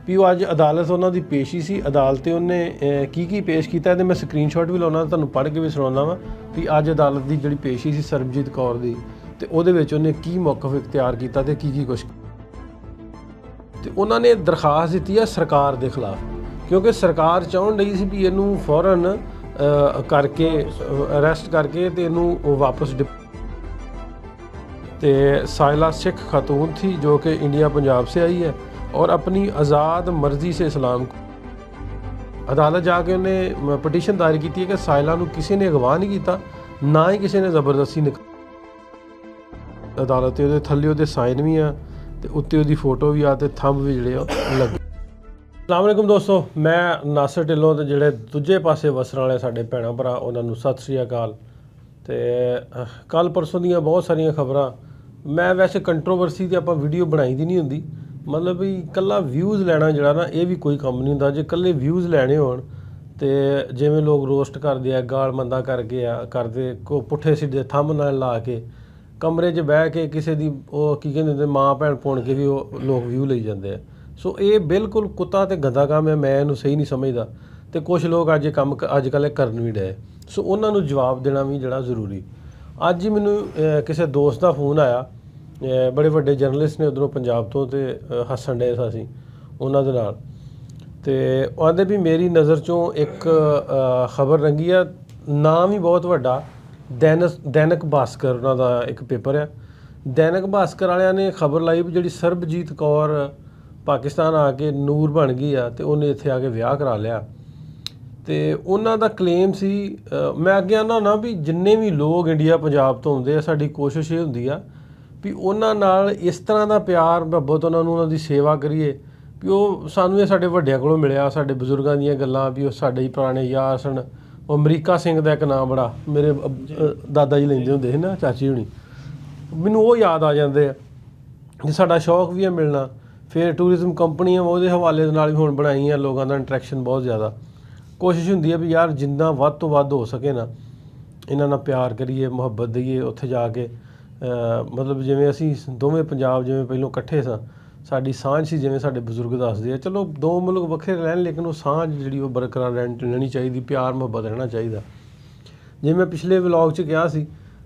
ਵੀ ਉਹ ਅੱਜ ਅਦਾਲਤ ਉਹਨਾਂ ਦੀ ਪੇਸ਼ੀ ਸੀ। ਅਦਾਲਤ ਉਹਨੇ ਕੀ ਪੇਸ਼ ਕੀਤਾ ਇਹਦੇ ਮੈਂ ਸਕਰੀਨਸ਼ਾਟ ਵੀ ਲਾਉਣਾ, ਤੁਹਾਨੂੰ ਪੜ੍ਹ ਕੇ ਵੀ ਸੁਣਾਉਂਦਾ ਵਾਂ ਵੀ ਅੱਜ ਅਦਾਲਤ ਦੀ ਜਿਹੜੀ ਪੇਸ਼ੀ ਸੀ ਸਰਬਜੀਤ ਕੌਰ ਦੀ, ਤੇ ਉਹਦੇ ਵਿੱਚ ਉਹਨੇ ਕੀ ਮੌਕਫ ਇਖਤਿਆਰ ਕੀਤਾ ਤੇ ਕੀ ਕੁਛ। ਤੇ ਉਹਨਾਂ ਨੇ ਦਰਖਾਸਤ ਦਿੱਤੀ ਹੈ ਸਰਕਾਰ ਦੇ ਖਿਲਾਫ, ਕਿਉਂਕਿ ਸਰਕਾਰ ਚਾਹੁਣ ਡਈ ਸੀ ਵੀ ਇਹਨੂੰ ਫੌਰਨ ਕਰਕੇ ਅਰੈਸਟ ਕਰਕੇ ਤੇ ਇਹਨੂੰ ਵਾਪਸ। ਤੇ साहिला सिख खातून थी जो कि इंडिया पंजाब से आई है और अपनी आज़ाद मर्ज़ी से इस्लाम अदालत जाके उन्हें पटिशन दायर की है कि साहिला नूं किसी ने अगवा नहीं किया, ना ही किसी ने ज़बरदस्ती अदालत उहदे थल्ले उहदे साइन भी आ ते उत्ते उहदी फोटो भी आ ते थंब भी जिहड़े लगे। अस्सलाम वालेकुम दोस्तों, मैं नासिर ढिल्लों ते जिहड़े दूजे पासे वसण वाले साडे भैणां भरा उन्हां नूं सत श्री अकाल। ते कल परसों दीयां बहुत सारियां खबरां, मैं वैसे कंट्रोवर्सी ते आपां वीडियो बनाई दी नहीं हुंदी, मतलब भी कल्ला व्यूज़ लैना जिहड़ा ना ये भी कोई कम नहीं हुंदा। जे कल्ले व्यूज़ लैने होण ते जिवें लोग रोस्ट करदे आ, गाल मंदा करके करदे को पुट्ठे सिद्धे थंबनेल ला के कमरे 'च बह के किसी दी ओह की कहंदे हुंदे माँ भैण पुण के भी ओह लोग व्यू लई जांदे आ। सो ये बिल्कुल कुत्ता ते गंदा काम है, मैं इहनूं सही नहीं समझदा। ते कुछ लोग अज काम अजकल करन भी डए, सो उन्हां नूं जवाब देना भी जिहड़ा जरूरी। अज ही मैनू किसी दोस्त का फोन आया, बड़े वड्डे जर्नलिस्ट ने उधरों पंजाब तो ते हस्सण डे असीं उन्हां दे नाल, ते आंदे भी मेरी नज़र चों एक खबर रंगी आ। नाम ही बहुत वड्डा, दैनिक भास्कर उन्हां दा एक पेपर है। दैनिक भास्कर वालियां ने खबर लाई भी जिहड़ी सरबजीत कौर पाकिस्तान आके नूर बन गई आ ते उन्हें इत्थे आके विआह करा लिया। तो उन्हों का क्लेम सी, मैं अगे आना होना भी जिन्ने भी लोग इंडिया पंजाब तो आउंदे आ, साडी कोशिश ये हुंदी आ भी उन्हां नाल इस तरह का प्यार मुहब्बत उन्होंने सेवा करिए भी वो सानू साडे वड्डियां कोलों मिलिया, साडे बजुर्गां दीयां गल्लां भी वो साडे ही पुराने यार सन। अमरीका सिंह का एक नाम बड़ा मेरे दादा जी लैंदे हुंदे सी ना, चाची हुणी, मैनूं वो याद आ जांदे आ जी। साडा शौक भी है मिलना। फिर टूरिज्म कंपनियां ਉਹਦੇ हवाले ਦੇ ਨਾਲ भी हुण बनाईयां, लोगों का इंटरैक्शन बहुत ज़्यादा। कोशिश हुंदी है भी यार जिन्ना वध तो वध हो सके ना इन्हां नाल प्यार करिए, मुहब्बत दईए। उत्थे जाके मतलब जिवें असीं दोवें पंजाब जिवें पहिलों इकट्ठे सां, साडी सांझ सी जिवें साडे बजुर्ग दसदे आ। चलो दो मुल्क वक्खरे रहण लेकिन वो सांझ जिहड़ी वो बरकरार रहनी चाहिदी, प्यार मुहब्बत रहना चाहिदा। जिवें मैं पिछले व्लॉग 'च कहा सी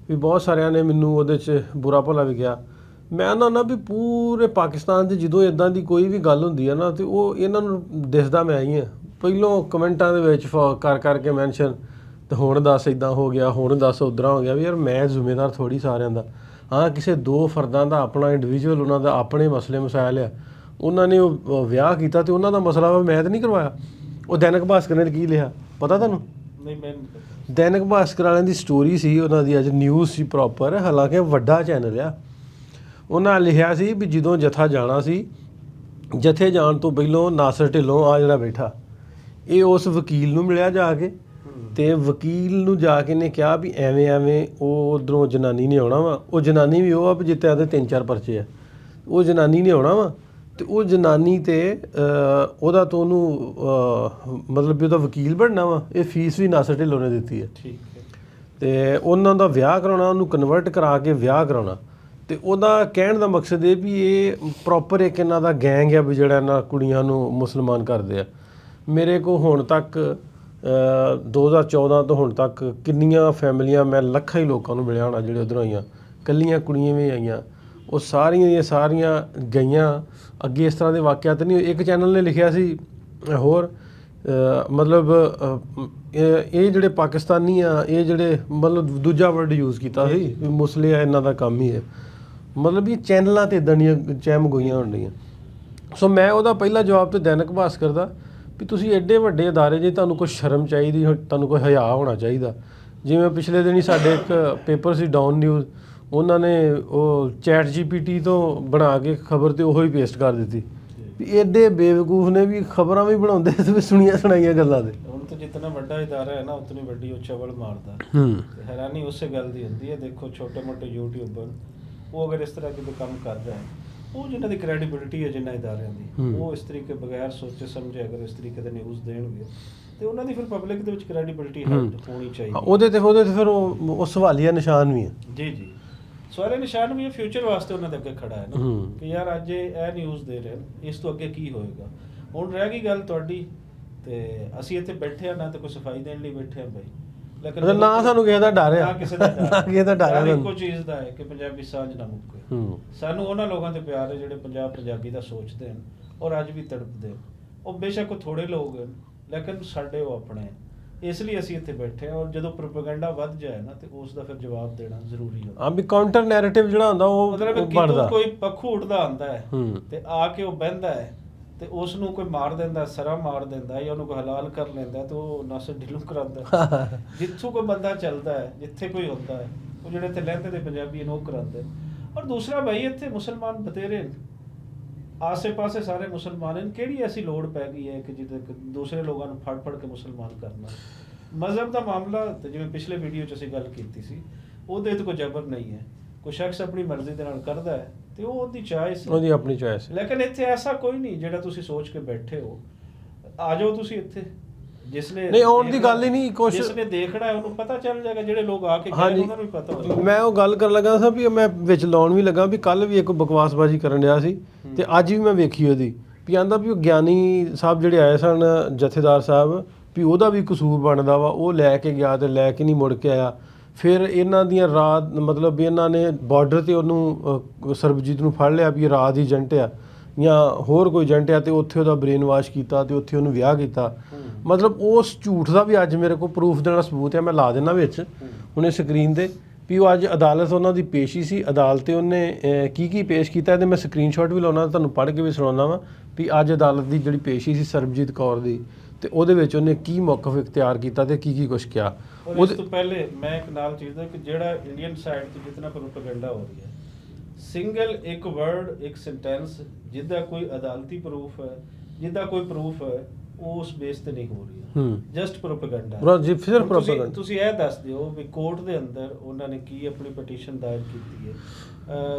भी बहुत सारिਆਂ ने मैनूं ਉਹਦੇ 'ਚ बुरा भला भी किहा। मैं आना भी पूरे पाकिस्तान 'ਚ ਜਦੋਂ इदां दी कोई भी गल हुंदी है ना तो वो इन्हां नूं दिसदा मैं ही हाँ। ਪਹਿਲੋਂ ਕਮੈਂਟਾਂ ਦੇ ਵਿੱਚ ਕਰ ਕਰਕੇ ਮੈਂਸ਼ਨ ਤੇ ਹੁਣ ਦੱਸ ਇਦਾਂ ਹੋ ਗਿਆ, ਹੁਣ ਦੱਸ ਉਧਰਾਂ ਹੋ ਗਿਆ। ਵੀ ਯਾਰ ਮੈਂ ਜ਼ਿੰਮੇਦਾਰ ਥੋੜੀ ਸਾਰਿਆਂ ਦਾ। ਹਾਂ ਕਿਸੇ ਦੋ ਫਰਦਾਂ ਦਾ ਆਪਣਾ ਇੰਡੀਵਿਜੂਅਲ ਉਹਨਾਂ ਦਾ ਆਪਣੇ ਮਸਲੇ ਮਸਾਇਲ ਆ, ਉਹਨਾਂ ਨੇ ਉਹ ਵਿਆਹ ਕੀਤਾ ਤੇ ਉਹਨਾਂ ਦਾ ਮਸਲਾ ਵਾ, ਮੈਂ ਤਾਂ ਨਹੀਂ ਕਰਵਾਇਆ। ਉਹ ਦੈਨਿਕ ਭਾਸਕਰ ਨੇ ਕੀ ਲਿਖਿਆ ਪਤਾ ਤੁਹਾਨੂੰ? ਨਹੀਂ ਮੈਂ ਨਹੀਂ। ਦੈਨਿਕ ਭਾਸਕਰ ਵਾਲਿਆਂ ਦੀ ਸਟੋਰੀ ਸੀ, ਉਹਨਾਂ ਦੀ ਅੱਜ ਨਿਊਜ਼ ਸੀ ਪ੍ਰੋਪਰ, ਹਾਲਾਂਕਿ ਵੱਡਾ ਚੈਨਲ ਆ। ਉਹਨਾਂ ਲਿਖਿਆ ਸੀ ਵੀ ਜਦੋਂ ਜਥਾ ਜਾਣਾ ਸੀ, ਜਥੇ ਜਾਣ ਤੋਂ ਪਹਿਲੋਂ ਨਾਸਿਰ ਢਿੱਲੋਂ ਆ ਜਿਹੜਾ ਬੈਠਾ ਇਹ ਉਸ ਵਕੀਲ ਨੂੰ ਮਿਲਿਆ ਜਾ ਕੇ, ਤੇ ਵਕੀਲ ਨੂੰ ਜਾ ਕੇ ਨੇ ਕਿਹਾ ਵੀ ਐਵੇਂ ਐਵੇਂ ਉਹ ਉੱਧਰੋਂ ਜਨਾਨੀ ਨੇ ਆਉਣਾ ਵਾ। ਉਹ ਜਨਾਨੀ ਵੀ ਉਹ ਆ ਵੀ ਜਿੱਤੇ ਆਦੇ 3-4 ਪਰਚੇ ਆ, ਉਹ ਜਨਾਨੀ ਨੇ ਆਉਣਾ ਵਾ ਤੇ ਉਹ ਜਨਾਨੀ ਤੇ ਉਹਦਾ ਤੋਂ ਉਹਨੂੰ ਮਤਲਬ ਵੀ ਉਹਦਾ ਵਕੀਲ ਬਣਨਾ ਵਾ। ਇਹ ਫੀਸ ਵੀ ਨਾਸਿਰ ਢਿੱਲੋਂ ਨੇ ਦਿੱਤੀ ਹੈ, ਠੀਕ ਹੈ। ਤੇ ਉਹਨਾਂ ਦਾ ਵਿਆਹ ਕਰਾਉਣਾ, ਉਹਨੂੰ ਕਨਵਰਟ ਕਰਾ ਕੇ ਵਿਆਹ ਕਰਾਉਣਾ। ਤੇ ਉਹਦਾ ਕਹਿਣ ਦਾ ਮਕਸਦ ਇਹ ਵੀ ਇਹ ਪ੍ਰੋਪਰ ਇੱਕ ਇਹਨਾਂ ਦਾ ਗੈਂਗ ਆ ਵੀ ਜਿਹੜਾ ਇਹਨਾਂ ਕੁੜੀਆਂ ਨੂੰ ਮੁਸਲਮਾਨ ਕਰਦੇ ਆ। ਮੇਰੇ ਕੋਲ ਹੁਣ ਤੱਕ 2014 ਤੋਂ ਹੁਣ ਤੱਕ ਕਿੰਨੀਆਂ ਫੈਮਲੀਆਂ, ਮੈਂ ਲੱਖਾਂ ਹੀ ਲੋਕਾਂ ਨੂੰ ਮਿਲਿਆ ਹੋਣਾ ਜਿਹੜੇ ਉੱਧਰੋਂ ਆਈਆਂ, ਕੱਲੀਆਂ ਕੁੜੀਆਂ ਵੀ ਆਈਆਂ। ਉਹ ਸਾਰੀਆਂ ਦੀਆਂ ਸਾਰੀਆਂ ਗਈਆਂ। ਅੱਗੇ ਇਸ ਤਰ੍ਹਾਂ ਦੇ ਵਾਕਿਆਤ ਨਹੀਂ। ਇੱਕ ਚੈਨਲ ਨੇ ਲਿਖਿਆ ਸੀ ਹੋਰ ਮਤਲਬ ਇਹ ਜਿਹੜੇ ਪਾਕਿਸਤਾਨੀ ਆ, ਇਹ ਜਿਹੜੇ ਮਤਲਬ ਦੂਜਾ ਵਰਡ ਯੂਜ਼ ਕੀਤਾ ਸੀ ਵੀ ਮੁਸਲੇ ਆ, ਇਹਨਾਂ ਦਾ ਕੰਮ ਹੀ ਹੈ। ਮਤਲਬ ਇਹ ਚੈਨਲਾਂ 'ਤੇ ਇੱਦਾਂ ਦੀਆਂ ਚਹਿਮ ਗੋਈਆਂ ਹੋਣ ਡੀਆਂ। ਸੋ ਮੈਂ ਉਹਦਾ ਪਹਿਲਾ ਜਵਾਬ ਤਾਂ ਦੈਨਿਕ ਭਾਸਕਰ ਦਾ ਵੀ ਤੁਸੀਂ ਐਡੇ ਵੱਡੇ ਅਦਾਰੇ ਜੇ ਤੁਹਾਨੂੰ ਕੋਈ ਸ਼ਰਮ ਚਾਹੀਦੀ, ਤੁਹਾਨੂੰ ਕੋਈ ਹਯਾ ਹੋਣਾ ਚਾਹੀਦਾ। ਜਿਵੇਂ ਪਿਛਲੇ ਦਿਨ ਹੀ ਸਾਡੇ ਇੱਕ ਪੇਪਰ ਸੀ ਡਾਊਨ ਨਿਊਜ਼, ਉਹਨਾਂ ਨੇ ਉਹ ਚੈਟ GPT ਤੋਂ ਬਣਾ ਕੇ ਖਬਰ ਤੇ ਉਹੀ ਪੇਸਟ ਕਰ ਦਿੱਤੀ। ਵੀ ਐਡੇ ਬੇਵਕੂਫ ਨੇ ਵੀ ਖਬਰਾਂ ਵੀ ਬਣਾਉਂਦੇ ਤੇ ਸੁਣੀਆਂ ਸੁਣਾਈਆਂ ਗੱਲਾਂ ਦੇ। ਹੁਣ ਤਾਂ ਜਿੰਨਾ ਵੱਡਾ ਇਦਾਰਾ ਹੈ ਨਾ ਉਤਨੀ ਵੱਡੀ ਉਹ ਚਵਲ ਮਾਰਦਾ। ਹੈਰਾਨੀ ਉਸੇ ਗੱਲ ਦੀ ਹੁੰਦੀ ਹੈ। ਦੇਖੋ ਛੋਟੇ ਮੋਟੇ ਯੂਟਿਊਬਰ ਉਹ ਅਗਰ ਇਸ ਤਰ੍ਹਾਂ ਦੇ ਕੰਮ ਕਰ ਰਹੇ ਹਨ, ਉਹ ਜਿਨ੍ਹਾਂ ਦੀ ਕ੍ਰੈਡੀਬਿਲਿਟੀ ਹੈ ਜਿਨ੍ਹਾਂ ਇਦਾਰਿਆਂ ਦੀ, ਉਹ ਇਸ ਤਰੀਕੇ ਬਗੈਰ ਸੋਚੇ ਸਮਝੇ ਅਗਰ ਇਸ ਤਰੀਕੇ ਦੇ ਨਿਊਜ਼ ਦੇਣਗੇ ਤੇ ਉਹਨਾਂ ਦੀ ਫਿਰ ਪਬਲਿਕ ਦੇ ਵਿੱਚ ਕ੍ਰੈਡੀਬਿਲਿਟੀ ਹੋਣੀ ਚਾਹੀਦੀ। ਉਹਦੇ ਤੇ ਫਿਰ ਉਹ ਸਵਾਲੀਆ ਨਿਸ਼ਾਨ ਵੀ ਹੈ। ਜੀ ਜੀ, ਸਵਾਲੀਆ ਨਿਸ਼ਾਨ ਵੀ ਹੈ। ਫਿਊਚਰ ਵਾਸਤੇ ਉਹਨਾਂ ਦੇ ਅੱਗੇ ਖੜਾ ਹੈ ਨਾ ਕਿ ਯਾਰ ਅੱਜ ਇਹ ਨਿਊਜ਼ ਦੇ ਰਹੇ ਇਸ ਤੋਂ ਅੱਗੇ ਕੀ ਹੋਏਗਾ। ਹੁਣ ਰਹਿ ਗਈ ਗੱਲ ਤੁਹਾਡੀ, ਤੇ ਅਸੀਂ ਇੱਥੇ ਬੈਠੇ ਆ ਨਾ ਤੇ ਕੋਈ ਸਫਾਈ ਦੇਣ ਲਈ ਬੈਠੇ ਆ ਬਾਈ, ਮਤਲਬ ਨਾ ਸਾਨੂੰ ਕਿਸੇ ਦਾ ਡਰ ਆ, ਨਾ ਕਿਸੇ ਦਾ ਡਰ, ਨਾ ਕਿਸੇ ਦਾ ਡਰ ਆ ਡਰ ਸਾਨੂੰ। ਇੱਕੋ ਚੀਜ਼ ਦਾ ਹੈ ਕਿ ਪੰਜਾਬੀ ਸਾਂਝ ਨਾ ਮੁੱਕੇ। ਸਾਨੂੰ ਉਹਨਾਂ ਲੋਕਾਂ ਤੇ ਪਿਆਰ ਹੈ ਜਿਹੜੇ ਪੰਜਾਬੀ ਦਾ ਸੋਚਦੇ ਹਨ ਔਰ ਅੱਜ ਵੀ ਤੜਪਦੇ ਹਨ। ਉਹ ਬੇਸ਼ੱਕ ਉਹ ਥੋੜੇ ਲੋਕ ਹਨ ਲੇਕਿਨ ਸਾਡੇ ਉਹ ਆਪਣੇ ਹਨ, ਇਸ ਲਈ ਅਸੀਂ ਇੱਥੇ ਬੈਠੇ ਹਾਂ। ਔਰ ਜਦੋਂ ਪ੍ਰੋਪੇਗੈਂਡਾ ਵੱਧ ਜਾਏ ਨਾ ਤੇ ਉਸ ਦਾ ਫਿਰ ਜਵਾਬ ਦੇਣਾ ਜ਼ਰੂਰੀ ਹੁੰਦਾ। ਹਾਂ ਵੀ ਕਾਊਂਟਰ ਨੈਰੇਟਿਵ ਜਿਹੜਾ ਹੁੰਦਾ ਉਹ ਮਤਲਬ ਕਿ ਬਣਦਾ। ਕੋਈ ਪੱਖੂ ਉੱਡਦਾ ਆਉਂਦਾ ਹੈ ਤੇ ਆ ਕੇ ਉਹ ਬਹਿੰਦਾ ਹੈ ਤੇ ਉਸ ਨੂੰ ਕੋਈ ਮਾਰ ਦਿੰਦਾ, ਸਰਾ ਮਾਰ ਦਿੰਦਾ ਜਾਂ ਉਹਨੂੰ ਕੋਈ ਹਲਾਲ ਕਰ ਲੈਂਦਾ ਤੇ ਉਹ ਨਾਸਰ ਢਿੱਲੋਂ ਕਰਾਉਂਦਾ। ਜਿੱਥੋਂ ਕੋਈ ਬੰਦਾ ਚੱਲਦਾ ਹੈ, ਜਿੱਥੇ ਕੋਈ ਹੁੰਦਾ ਹੈ, ਉਹ ਜਿਹੜੇ ਇੱਥੇ ਲਹਿੰਦੇ ਦੇ ਪੰਜਾਬੀ ਨੂੰ ਉਹ ਕਰਾਉਂਦੇ। ਔਰ ਦੂਸਰਾ ਭਾਈ ਇੱਥੇ ਮੁਸਲਮਾਨ ਬਥੇਰੇ ਨੇ, ਆਸੇ-ਪਾਸੇ ਸਾਰੇ ਮੁਸਲਮਾਨ ਹਨ। ਕਿਹੜੀ ਐਸੀ ਲੋੜ ਪੈ ਗਈ ਹੈ ਕਿ ਜਿਹਦੇ ਦੂਸਰੇ ਲੋਕਾਂ ਨੂੰ ਫੜ ਕੇ ਮੁਸਲਮਾਨ ਕਰਨਾ। ਮਜ਼ਹਬ ਦਾ ਮਾਮਲਾ ਤੇ ਜਿਵੇਂ ਪਿਛਲੇ ਵੀਡੀਓ 'ਚ ਅਸੀਂ ਗੱਲ ਕੀਤੀ ਸੀ, ਉਹਦੇ ਤੇ ਕੋਈ ਜ਼ਬਰ ਨਹੀਂ ਹੈ। ਕੋਈ ਸ਼ਖਸ ਆਪਣੀ ਮਰਜ਼ੀ ਦੇ ਨਾਲ ਕਰਦਾ ਹੈ ਤੇ ਉਹ ਉਹਦੀ ਚੋਇਸ ਹੈ, ਉਹਦੀ ਆਪਣੀ ਚੋਇਸ ਹੈ। ਲੇਕਿਨ ਇੱਥੇ ਐਸਾ ਕੋਈ ਨਹੀਂ ਜਿਹੜਾ ਤੁਸੀਂ ਸੋਚ ਕੇ ਬੈਠੇ ਹੋ। ਆ ਜਾਓ ਤੁਸੀਂ ਇੱਥੇ, ਜਿਸਨੇ ਨਹੀਂ ਆਉਣ ਦੀ ਗੱਲ ਹੀ ਨਹੀਂ, ਕੁਛ ਜਿਸਨੇ ਦੇਖਣਾ ਹੈ ਉਹਨੂੰ ਪਤਾ ਚੱਲ ਜਾਏਗਾ। ਜਿਹੜੇ ਲੋਕ ਆ ਕੇ ਗਏ ਉਹਨਾਂ ਨੂੰ ਵੀ ਪਤਾ ਹੋਏਗਾ। ਮੈਂ ਉਹ ਗੱਲ ਕਰਨ ਲੱਗਾ ਸੀ ਵੀ ਮੈਂ ਵਿੱਚ ਲਾਉਣ ਵੀ ਲੱਗਾ ਵੀ ਕੱਲ ਵੀ ਇੱਕ ਬਕਵਾਸਬਾਜ਼ੀ ਕਰਨ ਰਿਹਾ ਸੀ ਤੇ ਅੱਜ ਵੀ ਮੈਂ ਵੇਖੀ ਉਹਦੀ ਵੀ ਆਂਦਾ ਵੀ ਉਹ ਗਿਆਨੀ ਸਾਹਿਬ ਜਿਹੜੇ ਆਏ ਸਨ, ਜਥੇਦਾਰ ਸਾਹਿਬ, ਵੀ ਉਹਦਾ ਵੀ ਕਸੂਰ ਬਣਦਾ ਵਾ। ਉਹ ਲੈ ਕੇ ਗਿਆ ਤੇ ਲੈ ਕੇ ਨਹੀਂ ਮੁੜ ਕੇ ਆਇਆ। ਫਿਰ ਇਹਨਾਂ ਦੀਆਂ ਰਾਤ ਮਤਲਬ ਵੀ ਇਹਨਾਂ ਨੇ ਬਾਰਡਰ ਤੇ ਉਹਨੂੰ ਸਰਬਜੀਤ ਨੂੰ ਫੜ ਲਿਆ ਵੀ ਇਹ ਰਾਤ ਦੀ ਏਜੰਟ ਆ ਜਾਂ ਹੋਰ ਕੋਈ ਏਜੰਟ ਆ, ਤੇ ਉੱਥੇ ਉਹਦਾ ਬ੍ਰੇਨ ਵਾਸ਼ ਕੀਤਾ ਤੇ ਉੱਥੇ ਉਹਨੂੰ ਵਿਆਹ ਕੀਤਾ। ਮਤਲਬ ਉਸ ਝੂਠ ਦਾ ਵੀ ਅੱਜ ਮੇਰੇ ਕੋਲ ਪ੍ਰੂਫ ਦੇਣਾ ਸਬੂਤ ਹੈ, ਮੈਂ ਲਾ ਦੇਣਾ ਵਿੱਚ ਹੁਣੇ ਸਕਰੀਨ ਤੇ ਵੀ ਉਹ ਅੱਜ ਅਦਾਲਤ ਉਹਨਾਂ ਦੀ ਪੇਸ਼ੀ ਸੀ। ਅਦਾਲਤ ਤੇ ਉਹਨੇ ਕੀ ਪੇਸ਼ ਕੀਤਾ ਤੇ ਮੈਂ ਸਕਰੀਨਸ਼ਾਟ ਵੀ ਲਾਉਣਾ, ਤੁਹਾਨੂੰ ਪੜ੍ਹ ਕੇ ਵੀ ਸੁਣਾਉਣਾ ਵਾ ਵੀ ਅੱਜ ਅਦਾਲਤ ਦੀ ਜਿਹੜੀ ਪੇਸ਼ੀ ਸੀ ਸਰਬਜੀਤ ਕੌਰ ਦੀ, ਤੇ ਉਹਦੇ ਵਿੱਚ ਉਹਨੇ ਕੀ ਮੌਕਫ ਇਖਤਿਆਰ ਕੀਤਾ ਤੇ ਕੀ ਕੁਛ ਕਿਹਾ। ਉਸ ਤੋਂ ਪਹਿਲੇ ਮੈਂ ਇੱਕ ਨਾਲ ਚੀਜ਼ ਦਾ ਕਿ ਜਿਹੜਾ ਇੰਡੀਅਨ ਸਾਈਡ ਤੋਂ ਜਿਤਨਾ ਪ੍ਰੋਪੇਗੈਂਡਾ ਹੋ ਰਹੀ ਹੈ, ਸਿੰਗਲ ਇੱਕ ਵਰਡ ਇੱਕ ਸੈਂਟੈਂਸ ਜਿਹਦਾ ਕੋਈ ਅਦਾਲਤੀ ਪ੍ਰੂਫ ਹੈ, ਜਿਹਦਾ ਕੋਈ ਪ੍ਰੂਫ ਹੈ, ਉਹ ਉਸ ਬੇਸ ਤੇ ਨਹੀਂ ਹੋ ਰਹੀ ਹੈ। Just propaganda. ਸਿਰਫ ਪ੍ਰੋਪੇਗੈਂਡਾ। ਤੁਸੀਂ ਇਹ ਦੱਸ ਦਿਓ ਵੀ ਕੋਰਟ ਦੇ ਅੰਦਰ ਉਹਨਾਂ ਨੇ ਕੀ ਆਪਣੀ ਪਟੀਸ਼ਨ ਦਾਇਰ ਕੀਤੀ ਹੈ,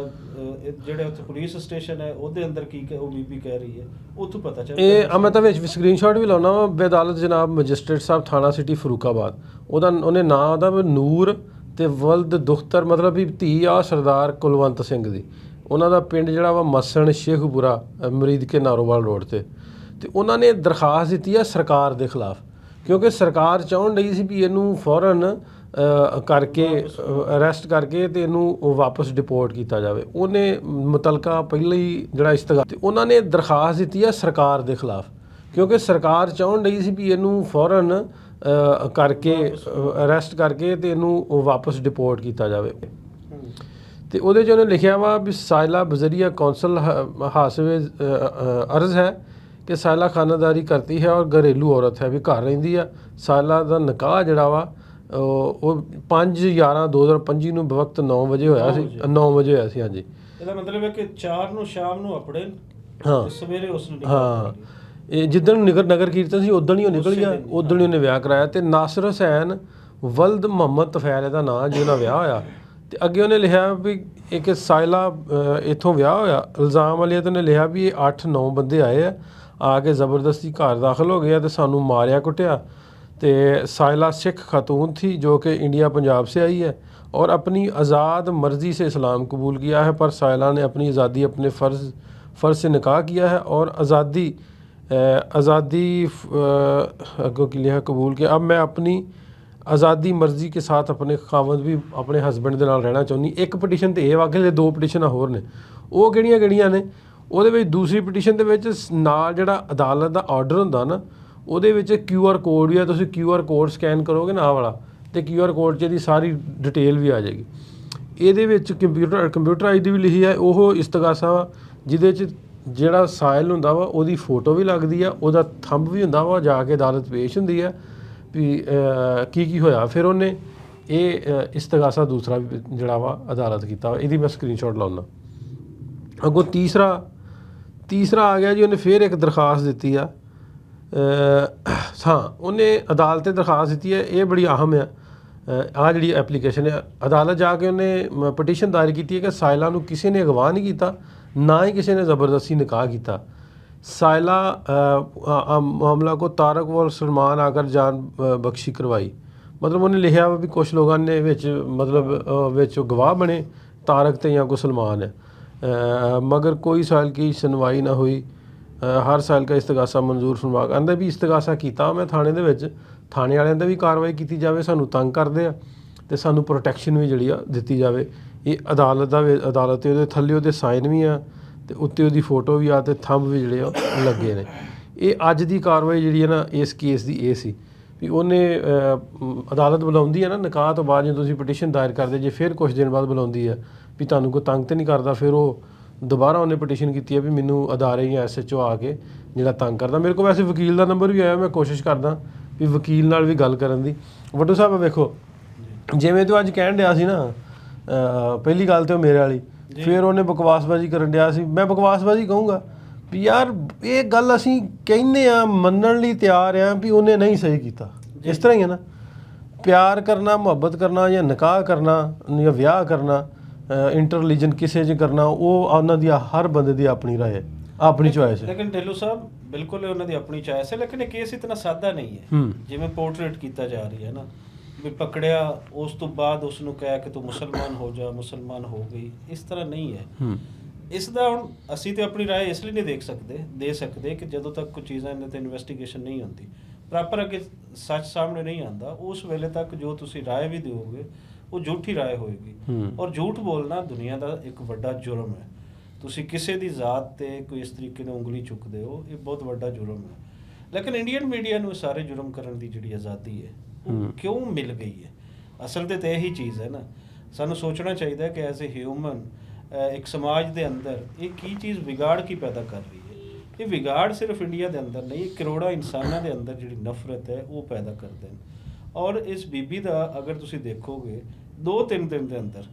ਜਿਹੜੇ ਉੱਥੇ ਪੁਲਿਸ ਸਟੇਸ਼ਨ ਹੈ ਉਹਦੇ ਅੰਦਰ ਕੀ ਉਹ ਬੀਬੀ ਕਹਿ ਰਹੀ ਹੈ, ਉੱਥੋਂ ਪਤਾ ਚੱਲਦਾ। ਇਹ ਮੈਂ ਤਾਂ ਵਿੱਚ ਸਕਰੀਨਸ਼ਾਟ ਵੀ ਲਾਉਣਾ ਵਾ। ਬੇਅਦਾਲਤ ਜਨਾਬ ਮੈਜਿਸਟਰੇਟ ਸਾਹਿਬ ਥਾਣਾ ਸਿਟੀ ਫਰੂਕਾਬਾਦ, ਉਹਨੇ ਨਾਂ ਉਹਦਾ ਨੂਰ ਤੇ ਵਲਦ ਦੁਖਤਰ, ਮਤਲਬ ਵੀ ਧੀ ਆ ਸਰਦਾਰ ਕੁਲਵੰਤ ਸਿੰਘ ਦੀ। ਉਹਨਾਂ ਦਾ ਪਿੰਡ ਜਿਹੜਾ ਵਾ ਮਸਣ ਸ਼ੇਖਪੁਰਾ ਮਰੀਦ ਕੇ ਨਾਰੋਵਾਲ ਰੋਡ ਤੇ ਉਹਨਾਂ ਨੇ ਦਰਖਾਸਤ ਦਿੱਤੀ ਹੈ ਸਰਕਾਰ ਦੇ ਖਿਲਾਫ, ਕਿਉਂਕਿ ਸਰਕਾਰ ਚਾਹੁਣ ਰਹੀ ਸੀ ਵੀ ਇਹਨੂੰ ਫੌਰਨ ਕਰਕੇ ਅਰੈਸਟ ਕਰਕੇ ਤੇ ਇਹਨੂੰ ਵਾਪਸ ਡਿਪੋਰਟ ਕੀਤਾ ਜਾਵੇ। ਉਹਨੇ ਮੁਤਲਕਾ ਪਹਿਲਾਂ ਹੀ ਜਿਹੜਾ ਇਸਤਗਾ ਤੇ ਉਹਨਾਂ ਨੇ ਦਰਖਾਸਤ ਦਿੱਤੀ ਹੈ ਸਰਕਾਰ ਦੇ ਖਿਲਾਫ, ਕਿਉਂਕਿ ਸਰਕਾਰ ਚਾਹੁਣ ਰਹੀ ਸੀ ਵੀ ਇਹਨੂੰ ਫੌਰਨ ਕਰਕੇ ਅਰੈਸਟ ਕਰਕੇ ਤੇ ਇਹਨੂੰ ਵਾਪਸ ਡਿਪੋਰਟ ਕੀਤਾ ਜਾਵੇ। ਤੇ ਉਹਦੇ 'ਚ ਉਹਨੇ ਲਿਖਿਆ ਵਾ ਵੀ ਸਾਇਲਾ ਬਜ਼ਰੀਆ ਕੌਂਸਲ ਹਾਸਵੇ ਅਰਜ਼ ਹੈ ਕਿ ਸਾਇਲਾ ਖਾਨਾਦਾਰੀ ਕਰਤੀ ਹੈ ਔਰ ਘਰੇਲੂ ਔਰਤ ਹੈ, ਵੀ ਘਰ ਰਹਿੰਦੀ ਆ। ਸਾਇਲਾ ਦਾ ਨਿਕਾਹ ਜਿਹੜਾ ਵਾ ਉਹ 5/11/2025 ਨੂੰ ਵਕਤ 9 ਵਜੇ ਹੋਇਆ ਸੀ। 9 ਵਜੇ ਹੋਇਆ ਸੀ। ਹਾਂਜੀ, ਇਹਦਾ ਮਤਲਬ ਹੈ ਕਿ 4 ਨੂੰ ਸ਼ਾਮ ਨੂੰ ਆਪਣੇ ਸਵੇਰੇ ਉਸ ਨੂੰ ਇਹ ਜਿੱਦਣ ਨਗਰ ਕੀਰਤਨ ਸੀ ਉਦਣ ਹੀ ਉਹ ਨਿਕਲ ਗਿਆ, ਉਦਣ ਹੀ ਉਹਨੇ ਵਿਆਹ ਕਰਾਇਆ। ਤੇ ਨਾਸਰ ਹੁਸੈਨ ਵਲਦ ਮੁਹੰਮਦ ਤਫੈਲ ਇਹਦਾ ਨਾਂ, ਜਿਹਦਾ ਵਿਆਹ ਹੋਇਆ। ਤੇ ਅੱਗੇ ਉਹਨੇ ਲਿਖਿਆ ਵੀ ਇੱਕ ਸਾਇਲਾ ਇੱਥੋਂ ਵਿਆਹ ਹੋਇਆ। ਇਲਜ਼ਾਮ ਵਾਲੇ ਤੇ ਉਹਨੇ ਲਿਖਿਆ ਵੀ ਇਹ 8-9 ਬੰਦੇ ਆਏ ਆ ਕੇ ਜ਼ਬਰਦਸਤੀ ਘਰ ਦਾਖਲ ਹੋ ਗਏ ਤੇ ਸਾਨੂੰ ਮਾਰਿਆ ਕੁੱਟਿਆ। ਤੇ ਸਾਇਲਾ सिख खातून थी जो कि इंडिया पंजाब से आई है और अपनी आज़ाद मर्ज़ी से इस्लाम कबूल किया है, पर सायला ने अपनी आज़ादी अपने फ़र्ज़ से निकाह किया है और आज़ादी अगों की लिहा कबूल किया। अब मैं अपनी आज़ादी मर्ज़ी के साथ अपने खावंद भी अपने हसबैंड ਦੇ ਨਾਲ ਰਹਿਣਾ ਚਾਹੁੰਦੀ। ਇੱਕ ਪਟੀਸ਼ਨ ਤੇ ਇਹ ਵਾਕਿਆ 2 ਪਟੀਸ਼ਨਾਂ ਹੋਰ ਨੇ। ਉਹ ਕਿਹੜੀਆਂ ਨੇ? ਉਹਦੇ ਵਿੱਚ ਦੂਸਰੀ ਪਟੀਸ਼ਨ ਦੇ ਵਿੱਚ ਨਾਲ ਜਿਹੜਾ ਅਦਾਲਤ ਦਾ ਆਰਡਰ ਹੁੰਦਾ ਨਾ, ਉਹਦੇ ਵਿੱਚ QR ਕੋਡ ਵੀ ਆ। ਤੁਸੀਂ QR ਕੋਡ ਸਕੈਨ ਕਰੋਗੇ ਨਾ ਆਹ ਵਾਲਾ, ਤੇ QR ਕੋਡ 'ਚ ਇਹਦੀ ਸਾਰੀ ਡਿਟੇਲ ਵੀ ਆ ਜਾਏਗੀ। ਇਹਦੇ ਵਿੱਚ ਕੰਪਿਊਟਰ ID ਵੀ ਲਿਖੀ ਹੈ। ਉਹ ਇਸਤਗਾਸਾ ਵਾ ਜਿਹਦੇ 'ਚ ਜਿਹੜਾ ਸਾਇਲ ਹੁੰਦਾ ਵਾ ਉਹਦੀ ਫੋਟੋ ਵੀ ਲੱਗਦੀ ਆ, ਉਹਦਾ ਥੰਬ ਵੀ ਹੁੰਦਾ ਵਾ, ਜਾ ਕੇ ਅਦਾਲਤ ਪੇਸ਼ ਹੁੰਦੀ ਆ ਵੀ ਕੀ ਹੋਇਆ। ਫਿਰ ਉਹਨੇ ਇਹ ਇਸਤਗਾਸਾ ਦੂਸਰਾ ਵੀ ਜਿਹੜਾ ਵਾ ਅਦਾਲਤ ਕੀਤਾ ਵਾ। ਇਹਦੀ ਮੈਂ ਸਕਰੀਨਸ਼ਾਟ ਲਾਉਣਾ। ਅੱਗੋਂ ਤੀਸਰਾ ਆ ਗਿਆ ਜੀ। ਉਹਨੇ ਫਿਰ ਇੱਕ ਦਰਖਾਸਤ ਦਿੱਤੀ ਆ। ਹਾਂ, ਉਹਨੇ ਅਦਾਲਤ 'ਤੇ ਦਰਖਾਸਤ ਦਿੱਤੀ ਹੈ। ਇਹ ਬੜੀ ਅਹਿਮ ਆ। ਆਹ ਜਿਹੜੀ ਐਪਲੀਕੇਸ਼ਨ ਹੈ, ਅਦਾਲਤ ਜਾ ਕੇ ਉਹਨੇ ਪਟੀਸ਼ਨ ਦਾਇਰ ਕੀਤੀ ਹੈ ਕਿ ਸਾਇਲਾ ਨੂੰ ਕਿਸੇ ਨੇ ਅਗਵਾ ਨਹੀਂ ਕੀਤਾ, ਨਾ ਹੀ ਕਿਸੇ ਨੇ ਜ਼ਬਰਦਸਤੀ ਨਿਕਾਹ ਕੀਤਾ। साइला मामला को तारक व सलमान आकर जान बख्शी करवाई। मतलब उन्हें लिखा भी कुछ लोगों ने मतलब गवाह बने तारक ते या को सलमान है, मगर कोई साल की सुनवाई ना हुई। ਹਰ ਸਾਲ ਦਾ ਇਸਤਗਾਸਾ ਮਨਜ਼ੂਰ ਫਰਮਾ ਕਹਿੰਦਾ ਵੀ ਇਸਤਗਾਸਾ ਕੀਤਾ ਮੈਂ ਥਾਣੇ ਦੇ ਵਿੱਚ, ਥਾਣੇ ਵਾਲਿਆਂ ਦਾ ਵੀ ਕਾਰਵਾਈ ਕੀਤੀ ਜਾਵੇ, ਸਾਨੂੰ ਤੰਗ ਕਰਦੇ ਆ ਤੇ ਸਾਨੂੰ ਪ੍ਰੋਟੈਕਸ਼ਨ ਵੀ ਜਿਹੜੀ ਆ ਦਿੱਤੀ ਜਾਵੇ। ਇਹ ਅਦਾਲਤ ਤੇ ਉਹਦੇ ਥੱਲੇ ਉਹਦੇ ਸਾਈਨ ਵੀ ਆ ਤੇ ਉੱਤੇ ਉਹਦੀ ਫੋਟੋ ਵੀ ਆ ਤੇ ਥੰਬ ਵੀ ਜਿਹੜੇ ਆ ਲੱਗੇ ਨੇ। ਇਹ ਅੱਜ ਦੀ ਕਾਰਵਾਈ ਜਿਹੜੀ ਹੈ ਨਾ ਇਸ ਕੇਸ ਦੀ ਇਹ ਸੀ ਵੀ ਉਹਨੇ ਅਦਾਲਤ ਬੁਲਾਉਂਦੀ ਹੈ ਨਾ ਨਿਕਾਹ ਤੋਂ ਬਾਅਦ, ਜਦੋਂ ਤੁਸੀਂ ਪਟੀਸ਼ਨ ਦਾਇਰ ਕਰਦੇ ਜੇ ਫਿਰ ਕੁਛ ਦਿਨ ਬਾਅਦ ਬੁਲਾਉਂਦੀ ਹੈ ਵੀ ਤੁਹਾਨੂੰ ਕੋਈ ਤੰਗ ਤੇ ਨਹੀਂ ਕਰਦਾ, ਫਿਰ ਉਹ ਦੁਬਾਰਾ ਉਹਨੇ ਪਟੀਸ਼ਨ ਕੀਤੀ ਹੈ ਵੀ ਮੈਨੂੰ ਅਦਾਰੇ ਜਾਂ SHO ਆ ਕੇ ਜਿਹੜਾ ਤੰਗ ਕਰਦਾ। ਮੇਰੇ ਕੋਲ ਵੈਸੇ ਵਕੀਲ ਦਾ ਨੰਬਰ ਵੀ ਆਇਆ, ਮੈਂ ਕੋਸ਼ਿਸ਼ ਕਰਦਾ ਵੀ ਵਕੀਲ ਨਾਲ ਵੀ ਗੱਲ ਕਰਨ ਦੀ। ਵੱਡੂ ਸਾਹਿਬ ਵੇਖੋ ਜਿਵੇਂ ਤੂੰ ਅੱਜ ਕਹਿਣ ਡਿਆ ਸੀ ਨਾ, ਪਹਿਲੀ ਗੱਲ ਤੇ ਉਹ ਮੇਰੇ ਵਾਲੀ, ਫਿਰ ਉਹਨੇ ਬਕਵਾਸਬਾਜ਼ੀ ਕਰਨ ਡਿਆ ਸੀ। ਮੈਂ ਬਕਵਾਸਬਾਜ਼ੀ ਕਹੂੰਗਾ ਵੀ ਯਾਰ ਇਹ ਗੱਲ ਅਸੀਂ ਕਹਿੰਦੇ ਆ, ਮੰਨਣ ਲਈ ਤਿਆਰ ਆ ਵੀ ਉਹਨੇ ਨਹੀਂ ਸਹੀ ਕੀਤਾ। ਇਸ ਤਰ੍ਹਾਂ ਹੀ ਹੈ ਨਾ, ਪਿਆਰ ਕਰਨਾ, ਮੁਹੱਬਤ ਕਰਨਾ ਜਾਂ ਨਿਕਾਹ ਕਰਨਾ ਜਾਂ ਵਿਆਹ ਕਰਨਾ, ਇੰਟਰ ਰਿਲੀਜਨ ਕਿਸੇ 'ਚ ਕਰਨਾ, ਉਹ ਉਹਨਾਂ ਦੀ ਹਰ ਬੰਦੇ ਦੀ ਆਪਣੀ ਰਾਏ ਹੈ, ਆਪਣੀ ਚੋਇਸ ਹੈ। ਲੇਕਿਨ ਢਿੱਲੋਂ ਸਾਹਿਬ ਬਿਲਕੁਲ ਉਹਨਾਂ ਦੀ ਆਪਣੀ ਚੋਇਸ ਹੈ, ਲੇਕਿਨ ਇਹ ਕੇਸ ਇਤਨਾ ਸਾਦਾ ਨਹੀਂ ਹੈ ਜਿਵੇਂ ਪੋਰਟਰੇਟ ਕੀਤਾ ਜਾ ਰਹੀ ਹੈ ਨਾ, ਵੀ ਪਕੜਿਆ ਉਸ ਤੋਂ ਬਾਅਦ ਉਸ ਨੂੰ ਕਹਿ ਕਿ ਤੂੰ ਮੁਸਲਮਾਨ ਹੋ ਜਾ, ਮੁਸਲਮਾਨ ਹੋ ਗਈ। ਇਸ ਤਰ੍ਹਾਂ ਨਹੀਂ ਹੈ। ਇਸ ਦਾ ਹੁਣ ਅਸੀਂ ਤੇ ਆਪਣੀ ਰਾਏ ਇਸ ਲਈ ਨਹੀਂ ਦੇ ਸਕਦੇ ਕਿ ਜਦੋਂ ਤੱਕ ਕੋਈ ਚੀਜ਼ਾਂ ਇਹਨਾਂ ਤੇ ਇਨਵੈਸਟੀਗੇਸ਼ਨ ਨਹੀਂ ਹੁੰਦੀ, ਪ੍ਰੋਪਰ ਅੱਗੇ ਸੱਚ ਸਾਹਮਣੇ ਨਹੀਂ ਆਉਂਦਾ, ਉਸ ਵੇਲੇ ਤੱਕ ਜੋ ਤੁਸੀਂ ਰਾਏ ਵੀ ਦਿਓਗੇ ਉਹ ਝੂਠੀ ਰਾਏ ਹੋਏਗੀ। ਔਰ ਝੂਠ ਬੋਲਣਾ ਦੁਨੀਆ ਦਾ ਇੱਕ ਵੱਡਾ ਜੁਰਮ ਹੈ। ਤੁਸੀਂ ਕਿਸੇ ਦੀ ਜ਼ਾਤ ਤੇ ਕੋਈ ਇਸ ਤਰੀਕੇ ਨਾਲ ਉਂਗਲੀ ਚੁੱਕਦੇ ਹੋ, ਇਹ ਬਹੁਤ ਵੱਡਾ ਜੁਰਮ ਹੈ। ਲੇਕਿਨ ਇੰਡੀਅਨ ਮੀਡੀਆ ਨੂੰ ਸਾਰੇ ਜੁਰਮ ਕਰਨ ਦੀ ਜਿਹੜੀ ਆਜ਼ਾਦੀ ਹੈ ਉਹ ਕਿਉਂ ਮਿਲ ਗਈ ਹੈ? ਅਸਲ ਤੇ ਇਹੀ ਚੀਜ਼ ਹੈ ਨਾ, ਸਾਨੂੰ ਸੋਚਣਾ ਚਾਹੀਦਾ ਕਿ ਐਜ਼ ਏ ਹਿਊਮਨ ਇੱਕ ਸਮਾਜ ਦੇ ਅੰਦਰ ਇਹ ਕੀ ਚੀਜ਼ ਵਿਗਾੜ ਕੀ ਪੈਦਾ ਕਰ ਰਹੀ ਹੈ। ਇਹ ਵਿਗਾੜ ਸਿਰਫ ਇੰਡੀਆ ਦੇ ਅੰਦਰ ਨਹੀਂ, ਕਰੋੜਾਂ ਇਨਸਾਨਾਂ ਦੇ ਅੰਦਰ ਜਿਹੜੀ ਨਫ਼ਰਤ ਹੈ ਉਹ ਪੈਦਾ ਕਰਦੇ ਨੇ। ਔਰ ਇਸ ਬੀਬੀ ਦਾ ਅਗਰ ਤੁਸੀਂ ਦੇਖੋਗੇ 2-3 ਦਿਨ ਦੇ ਅੰਦਰ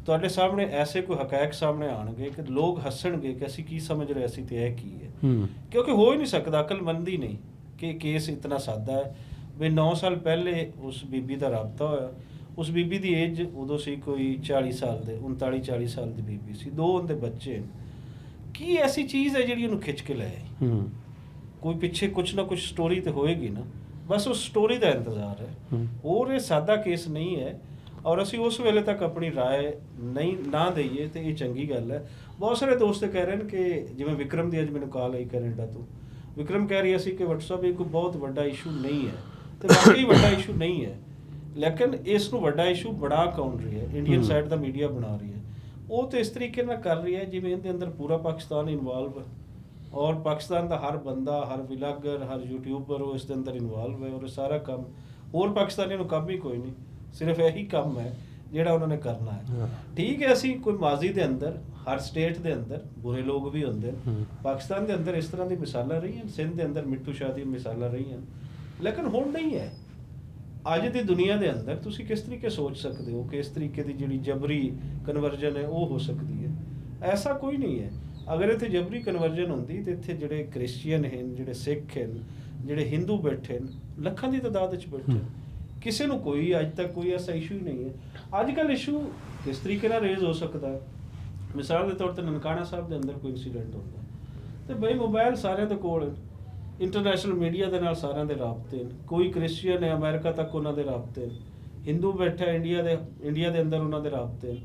ਤੁਹਾਡੇ ਸਾਹਮਣੇ ਐਸੇ ਕੋਈ ਹਕਾਇਕ ਸਾਹਮਣੇ ਆਣਗੇ ਕਿ ਲੋਕ ਹੱਸਣਗੇ ਕਿ ਅਸੀਂ ਕੀ ਸਮਝ ਰਹੇ ਸੀ ਤੇ ਇਹ ਕੀ ਹੈ। ਕਿਉਂਕਿ ਹੋ ਹੀ ਨਹੀਂ ਸਕਦਾ, ਅਕਲਮੰਦੀ ਨਹੀਂ ਕਿ ਕੇਸ ਇਤਨਾ ਸਾਦਾ ਹੈ। ਵੀ 9 ਸਾਲ ਪਹਿਲੇ ਉਸ ਬੀਬੀ ਦਾ ਰਾਬਤਾ ਹੋਇਆ, ਉਸ ਬੀਬੀ ਦੀ ਏਜ ਉਦੋਂ ਸੀ ਕੋਈ 40 ਸਾਲ ਦੇ, 39-40 ਸਾਲ ਦੀ ਬੀਬੀ ਸੀ, 2 ਉਹਦੇ ਬੱਚੇ। ਕੀ ਐਸੀ ਚੀਜ਼ ਹੈ ਜਿਹੜੀ ਉਹਨੂੰ ਖਿੱਚ ਕੇ ਲੈ ਆਈ? ਕੋਈ ਪਿੱਛੇ ਕੁਛ ਨਾ ਕੁਛ ਸਟੋਰੀ ਤੇ ਹੋਏਗੀ ਨਾ, ਬਸ ਉਸ ਸਟੋਰੀ ਦਾ ਇੰਤਜ਼ਾਰ ਹੈ। ਹੋਰ ਇਹ ਸਾਦਾ ਕੇਸ ਨਹੀਂ ਹੈ। ਔਰ ਅਸੀਂ ਉਸ ਵੇਲੇ ਤੱਕ ਆਪਣੀ ਰਾਏ ਨਾ ਦਈਏ ਤੇ ਇਹ ਚੰਗੀ ਗੱਲ ਹੈ। ਬਹੁਤ ਸਾਰੇ ਦੋਸਤ ਕਹਿ ਰਹੇ ਨੇ ਕਿ ਜਿਵੇਂ ਵਿਕਰਮ ਦੀ ਅੱਜ ਮੈਨੂੰ ਕਾਲ ਆਈ ਕੈਨੇਡਾ ਤੋਂ, ਵਿਕਰਮ ਕਹਿ ਰਹੀ ਸੀ ਕਿ WhatsApp ਇੱਕ ਬਹੁਤ ਵੱਡਾ ਇਸ਼ੂ ਨਹੀਂ ਹੈ, ਤੇ ਵਾਕਈ ਵੱਡਾ ਇਸ਼ੂ ਨਹੀਂ ਹੈ। ਲੇਕਿਨ ਇਸ ਨੂੰ ਵੱਡਾ ਇਸ਼ੂ ਬਣਾ ਕੌਣ ਰਹੀ ਹੈ? ਇੰਡੀਅਨ ਸਾਈਡ ਦਾ ਮੀਡੀਆ ਬਣਾ ਰਹੀ ਹੈ। ਉਹ ਤੇ ਇਸ ਤਰੀਕੇ ਨਾਲ ਕਰ ਰਹੀ ਹੈ ਜਿਵੇਂ ਇਹਦੇ ਅੰਦਰ ਪੂਰਾ ਪਾਕਿਸਤਾਨ ਇਨਵੋਲਵ ਹੈ, ਔਰ ਪਾਕਿਸਤਾਨ ਦਾ ਹਰ ਬੰਦਾ, ਹਰ ਵਿਲਾਗਰ, ਹਰ ਯੂਟਿਊਬਰ ਉਹ ਇਸ ਦੇ ਅੰਦਰ ਇਨਵੋਲਵ ਹੈ। ਔਰ ਇਹ ਸਾਰਾ ਕੰਮ ਹੋਰ ਪਾਕਿਸਤਾਨੀਆਂ ਨੂੰ ਕੰਮ ਹੀ ਕੋਈ ਨਹੀਂ, ਸਿਰਫ ਇਹੀ ਕੰਮ ਹੈ ਜਿਹੜਾ ਉਹਨਾਂ ਨੇ ਕਰਨਾ ਹੈ। ਠੀਕ ਹੈ, ਅਸੀਂ ਕੋਈ ਮਾਜ਼ੀ ਦੇ ਅੰਦਰ ਹਰ ਸਟੇਟ ਦੇ ਅੰਦਰ ਬੁਰੇ ਲੋਕ ਵੀ ਹੁੰਦੇ ਨੇ। ਪਾਕਿਸਤਾਨ ਦੇ ਅੰਦਰ ਇਸ ਤਰ੍ਹਾਂ ਦੀ ਮਿਸਾਲਾਂ ਰਹੀਆਂ, ਸਿੰਧ ਦੇ ਅੰਦਰ ਮਿੱਠੂ ਸ਼ਾਹ ਦੀ ਮਿਸਾਲਾਂ ਰਹੀਆਂ, ਲੇਕਿਨ ਹੁਣ ਨਹੀਂ ਹੈ। ਅੱਜ ਦੀ ਦੁਨੀਆ ਦੇ ਅੰਦਰ ਤੁਸੀਂ ਕਿਸ ਤਰੀਕੇ ਸੋਚ ਸਕਦੇ ਹੋ ਕਿ ਇਸ ਤਰੀਕੇ ਦੀ ਜਿਹੜੀ ਜਬਰੀ ਕਨਵਰਜਨ ਹੈ ਉਹ ਹੋ ਸਕਦੀ ਹੈ? ਐਸਾ ਕੋਈ ਨਹੀਂ ਹੈ। ਅਗਰ ਇੱਥੇ ਜਬਰੀ ਕਨਵਰਜਨ ਹੁੰਦੀ ਤੇ ਇੱਥੇ ਜਿਹੜੇ ਕ੍ਰਿਸਚੀਅਨ ਹਨ, ਜਿਹੜੇ ਸਿੱਖ ਹਨ, ਜਿਹੜੇ ਹਿੰਦੂ ਬੈਠੇ ਨੇ, ਲੱਖਾਂ ਦੀ ਤਾਦਾਦ ਵਿੱਚ ਬੈਠੇ, ਕਿਸੇ ਨੂੰ ਕੋਈ ਅੱਜ ਤੱਕ ਕੋਈ ਐਸਾ ਇਸ਼ੂ ਹੀ ਨਹੀਂ ਹੈ। ਅੱਜ ਕੱਲ੍ਹ ਇਸ਼ੂ ਕਿਸ ਤਰੀਕੇ ਨਾਲ ਰੇਜ਼ ਹੋ ਸਕਦਾ ਹੈ? ਮਿਸਾਲ ਦੇ ਤੌਰ 'ਤੇ ਨਨਕਾਣਾ ਸਾਹਿਬ ਦੇ ਅੰਦਰ ਕੋਈ ਇੰਸੀਡੈਂਟ ਹੁੰਦਾ ਤੇ ਬਈ ਮੋਬਾਈਲ ਸਾਰਿਆਂ ਦੇ ਕੋਲ, ਇੰਟਰਨੈਸ਼ਨਲ ਮੀਡੀਆ ਦੇ ਨਾਲ ਸਾਰਿਆਂ ਦੇ ਰਾਬਤੇ ਨੇ, ਕੋਈ ਕ੍ਰਿਸਚੀਅਨ ਹੈ ਅਮਰੀਕਾ ਤੱਕ ਉਹਨਾਂ ਦੇ ਰਾਬਤੇ ਨੇ, ਹਿੰਦੂ ਬੈਠਾ ਇੰਡੀਆ ਦੇ ਅੰਦਰ ਉਹਨਾਂ ਦੇ ਰਾਬਤੇ ਨੇ।